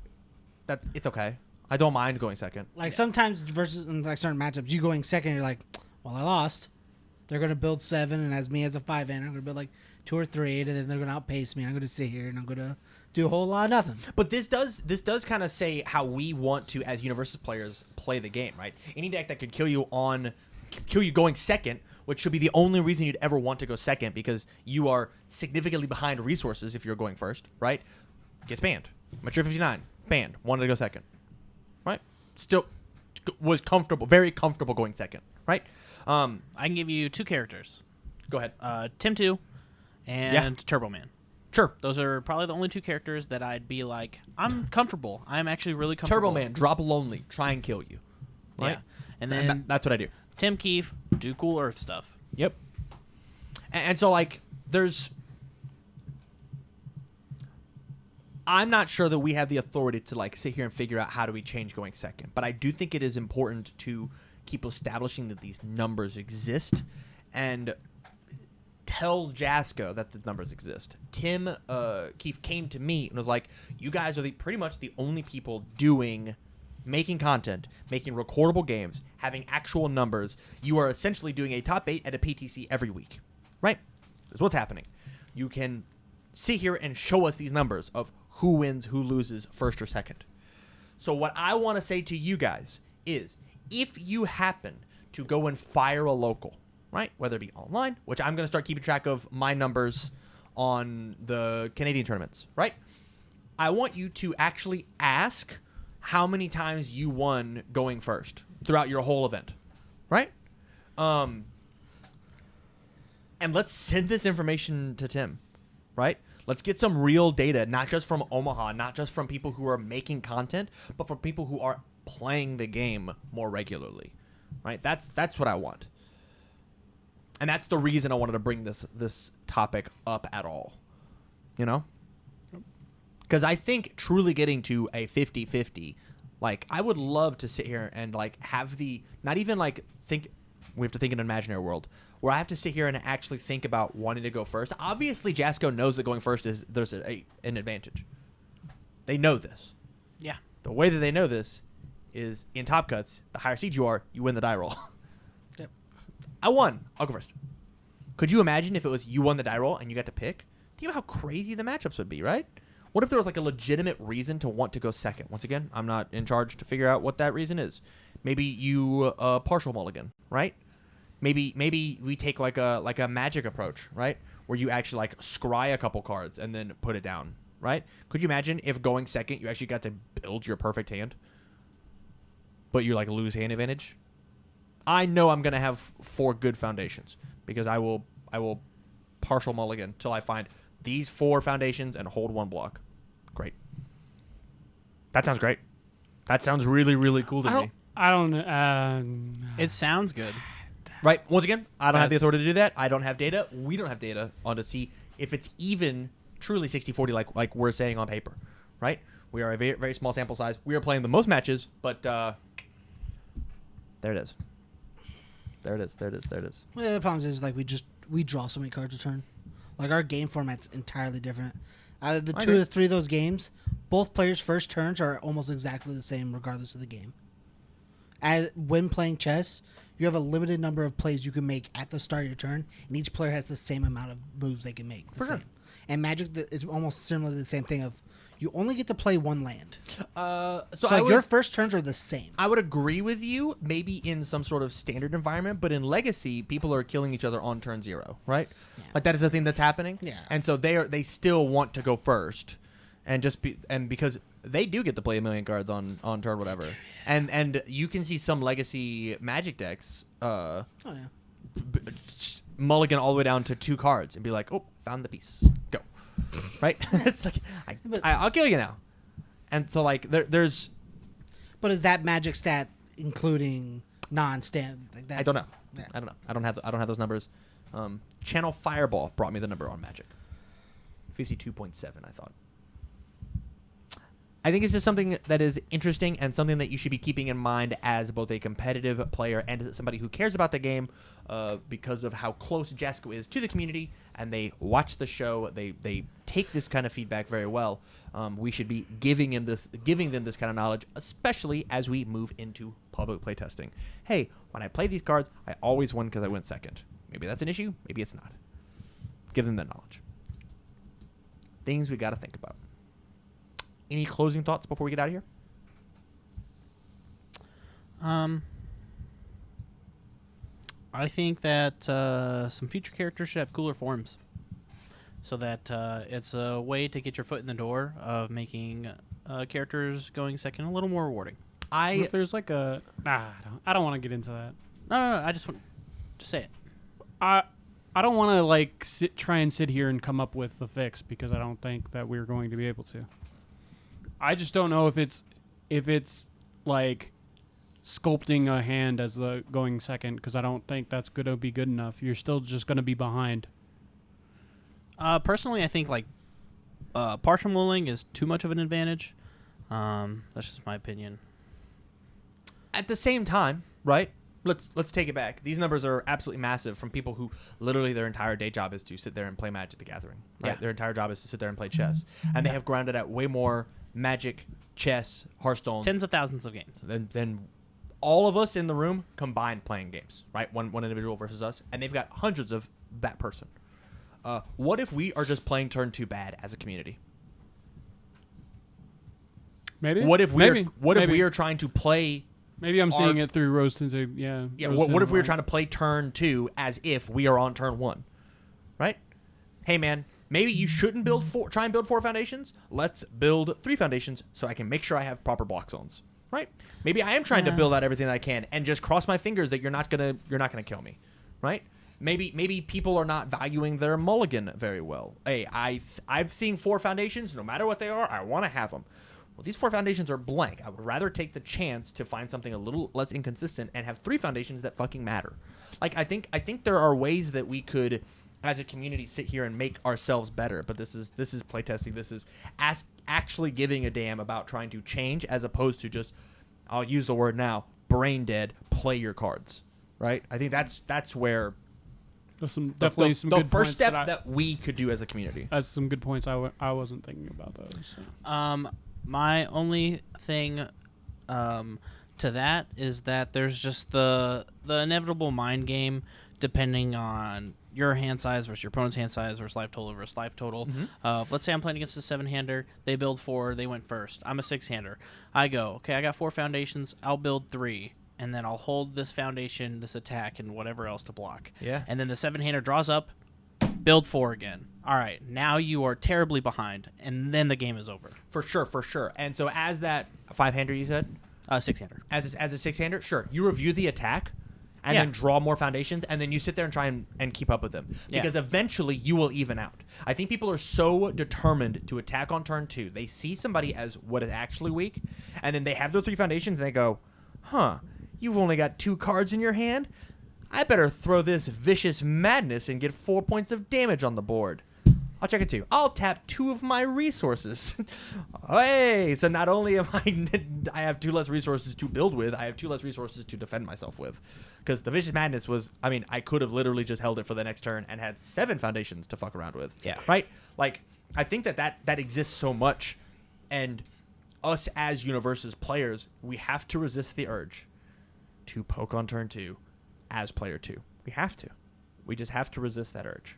that it's okay. I don't mind going second. Like sometimes versus in like certain matchups, you going second, you're like, well, I lost. They're gonna build 7, and as me as a 5 ender, I'm gonna build like 2 or 3, and then they're gonna outpace me. And I'm gonna sit here and I'm gonna do a whole lot of nothing. But this does kind of say how we want to, as UniVersus players, play the game, right? Any deck that could kill you going second, which should be the only reason you'd ever want to go second, because you are significantly behind resources if you're going first, right? Gets banned. Mature 59, banned. Wanted to go second, right? Still was comfortable, very comfortable going second, right? I can give you 2 characters. Go ahead. Tim 2 and Turbo Man. Sure. Those are probably the only 2 characters that I'd be like, I'm comfortable. I'm actually really comfortable. Turbo Man, drop lonely, try and kill you. Right? Yeah. And then that's what I do. Tim Keefe, do cool Earth stuff. Yep. And so, like, I'm not sure that we have the authority to, like, sit here and figure out how do we change going second. But I do think it is important to keep establishing that these numbers exist and tell Jasko that the numbers exist. Tim Keefe came to me and was like, you guys are pretty much the only people making content, making recordable games, having actual numbers. You are essentially doing a top 8 at a PTC every week, right? That's what's happening. You can sit here and show us these numbers of who wins, who loses, first or second. So what I want to say to you guys is, if you happen to go and fire a local, right, whether it be online, which I'm going to start keeping track of my numbers on the Canadian tournaments, right? I want you to actually ask how many times you won going first throughout your whole event, right? And let's send this information to Tim, right? Let's get some real data, not just from Omaha, not just from people who are making content, but from people who are playing the game more regularly, right? That's what I want. And that's the reason I wanted to bring this topic up at all, you know? Because I think truly getting to a 50-50, like, I would love to sit here and, like, have not even, like, think, we have to think in an imaginary world, where I have to sit here and actually think about wanting to go first. Obviously, Jasko knows that going first there's an advantage. They know this. Yeah. The way that they know this is in Top Cuts, the higher seed you are, you win the die roll. Yep. I won. I'll go first. Could you imagine if it was you won the die roll and you got to pick? Think about how crazy the matchups would be, right? What if there was, like, a legitimate reason to want to go second? Once again, I'm not in charge to figure out what that reason is. Maybe you partial mulligan, right? Maybe we take like a magic approach, right? Where you actually, like, scry a couple cards and then put it down, right? Could you imagine if going second you actually got to build your perfect hand, but you, like, lose hand advantage? I know I'm gonna have 4 good foundations because I will partial mulligan till I find these 4 foundations and hold 1 block. Great. That sounds great. That sounds really, really cool to me. I don't. It sounds good. Right. Once again, I don't have the authority to do that. I don't have data. We don't have data on to see if it's even truly 60-40 like we're saying on paper. Right. We are a very, very small sample size. We are playing the most matches, but there it is. There it is. Well, the problem is, like, we draw so many cards a turn. Like, our game format's entirely different. Out of the 2 to 3 of those games, both players' first turns are almost exactly the same regardless of the game. As when playing chess, you have a limited number of plays you can make at the start of your turn, and each player has the same amount of moves they can make. For sure. And Magic is almost similar to the same thing of you only get to play 1 land. So like your first turns are the same. I would agree with you, maybe in some sort of standard environment, but in Legacy, people are killing each other on turn 0, right? Yeah. Like, that is the thing that's happening. Yeah. And so they still want to go first, and because they do get to play 1 million cards on turn whatever, and you can see some Legacy Magic decks mulligan all the way down to 2 cards and be like, oh, found the piece, go. Right? It's like, I'll kill you now. And so, like, there's... But is that Magic stat including non-standard? Like, that's, I don't know. Yeah. I don't know. I don't have those numbers. Channel Fireball brought me the number on Magic. 52.7, I thought. I think it's just something that is interesting and something that you should be keeping in mind as both a competitive player and as somebody who cares about the game because of how close Jasko is to the community, and they watch the show. They take this kind of feedback very well. We should be giving them this kind of knowledge, especially as we move into public playtesting. Hey, when I play these cards, I always win because I went second. Maybe that's an issue. Maybe it's not. Give them that knowledge. Things we got to think about. Any closing thoughts before we get out of here? I think that some future characters should have cooler forms, so that it's a way to get your foot in the door of making characters going second a little more rewarding. If there's like a I don't want to get into that. No. I just want. Just say it. I don't want to like try and sit here and come up with the fix because I don't think that we're going to be able to. I just don't know if it's like sculpting a hand as the going second because I don't think that's going to be good enough. You're still just going to be behind. Personally, I think like partial mulling is too much of an advantage. That's just my opinion. At the same time, right? Let's take it back. These numbers are absolutely massive from people who literally their entire day job is to sit there and play Magic the Gathering. Right? Yeah. Their entire job is to sit there and play chess. And they have grounded at way more Magic, chess, Hearthstone Tens of thousands of games. than all of us in the room combined playing games, right? One individual versus us. And they've got hundreds of that person. What if we are just playing turn 2 bad as a community? Maybe. What if we Maybe. are trying to play? Maybe I'm seeing it through rose tinted. Yeah. Yeah. What if we were trying to play turn 2 as if we are on turn 1, right? Hey man, maybe you shouldn't try and build 4 foundations. Let's build 3 foundations so I can make sure I have proper block zones, right? Maybe I am trying to build out everything that I can and just cross my fingers that you're not gonna kill me, right? Maybe people are not valuing their mulligan very well. Hey, I've seen 4 foundations. No matter what they are, I want to have them. Well, these 4 foundations are blank. I would rather take the chance to find something a little less inconsistent and have 3 foundations that fucking matter. Like I think there are ways that we could, as a community, sit here and make ourselves better. But this is playtesting. This is actually giving a damn about trying to change, as opposed to just, I'll use the word now, brain dead. Play your cards, right? I think that's where There's some the good first points step that that we could do as a community. That's some good points. I wasn't thinking about those. So. My only thing to that is that there's just the inevitable mind game depending on your hand size versus your opponent's hand size versus life total versus life total. Let's say I'm playing against a 7-hander. They build 4. They went first. I'm a 6-hander. I go, okay, I got 4 foundations. I'll build 3. And then I'll hold this foundation, this attack, and whatever else to block. Yeah. And then the 7-hander draws up, build 4 again. All right, now you are terribly behind, and then the game is over. For sure. And so as that 5-hander you said? 6-hander. As a 6-hander, sure. You review the attack and Yeah. then draw more foundations, and then you sit there and try and keep up with them. Yeah. Because eventually you will even out. I think people are so determined to attack on turn 2. They see somebody as what is actually weak, and then they have their 3 foundations, and they go, huh, you've only got 2 cards in your hand? I better throw this Vicious Madness and get 4 points of damage on the board. I'll check it too. I'll tap 2 of my resources. Hey, so not only am I have 2 less resources to build with, I have 2 less resources to defend myself with. Because the Vicious Madness was, I could have literally just held it for the next turn and had 7 foundations to fuck around with. Yeah. Right? Like, I think that exists so much, and us as UniVersus players, we have to resist the urge to poke on turn 2 as player 2. We have to. We just have to resist that urge.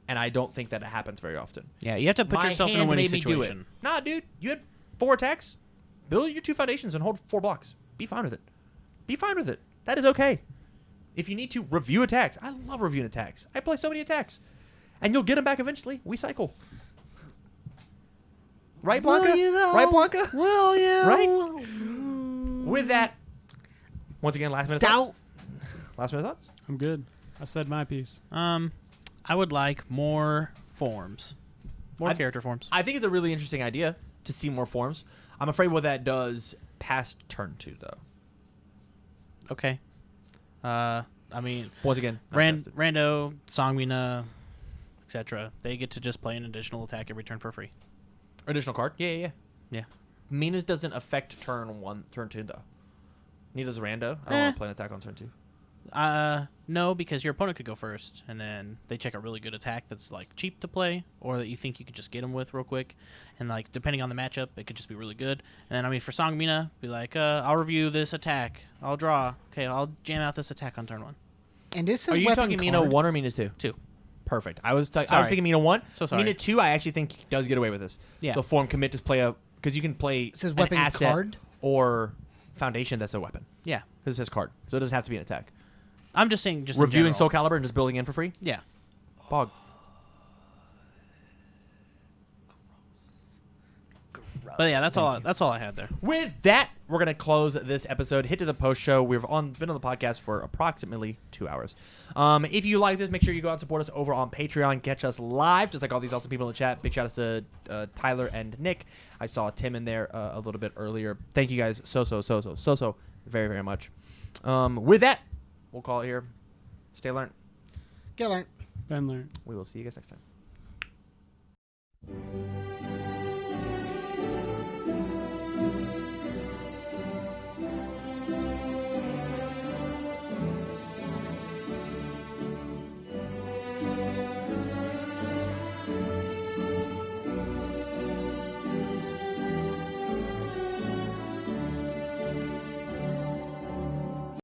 And I don't think that it happens very often. Yeah, you have to put My yourself in a hand winning made me do it. situation. Nah, dude, you had 4 attacks. Build your 2 foundations and hold 4 blocks. Be fine with it. Be fine with it. That is okay. If you need to review attacks, I love reviewing attacks. I play so many attacks. And you'll get them back eventually. We cycle. Right, Blanca? Will you, though? Right, Blanca? Will you? Right? With that, once again, last minute thoughts. Last minute thoughts? I'm good. I said my piece. I would like more forms. More character forms. I think it's a really interesting idea to see more forms. I'm afraid what that does past turn 2, though. Okay. I mean, Once again, not tested. Rando, Songmina, etc. They get to just play an additional attack every turn for free. Additional card? Yeah. Yeah. Mina's doesn't affect turn 2, though. Neither does Rando. I don't want to play an attack on turn 2. No, because your opponent could go first, and then they check a really good attack that's like cheap to play, or that you think you could just get them with real quick, and like depending on the matchup, it could just be really good. And then for Songmina, be like, I'll review this attack, I'll draw, okay, I'll jam out this attack on turn 1. And this is Are you weapon talking Mina card. 1 or Mina 2? 2. Perfect. I was Sorry. thinking Mina 1. So sorry. Mina 2, I actually think does get away with this. Yeah. The form commit just play because you can play It says an weapon asset card? or foundation that's a weapon. Yeah. Because it says card, so it doesn't have to be an attack. I'm just saying, just in Reviewing general. Soul Calibur and just building in for free. Yeah. Bog. But yeah, that's all I had there. With that, we're gonna close this episode. Hit to the post show. We've been on the podcast for approximately 2 hours. If you like this, make sure you go out and support us over on Patreon. Catch us live, just like all these awesome people in the chat. Big shout outs to Tyler and Nick. I saw Tim in there a little bit earlier. Thank you guys so very, very much. With that, we'll call it here. Stay learned. Get learned. Ben learned. We will see you guys next time.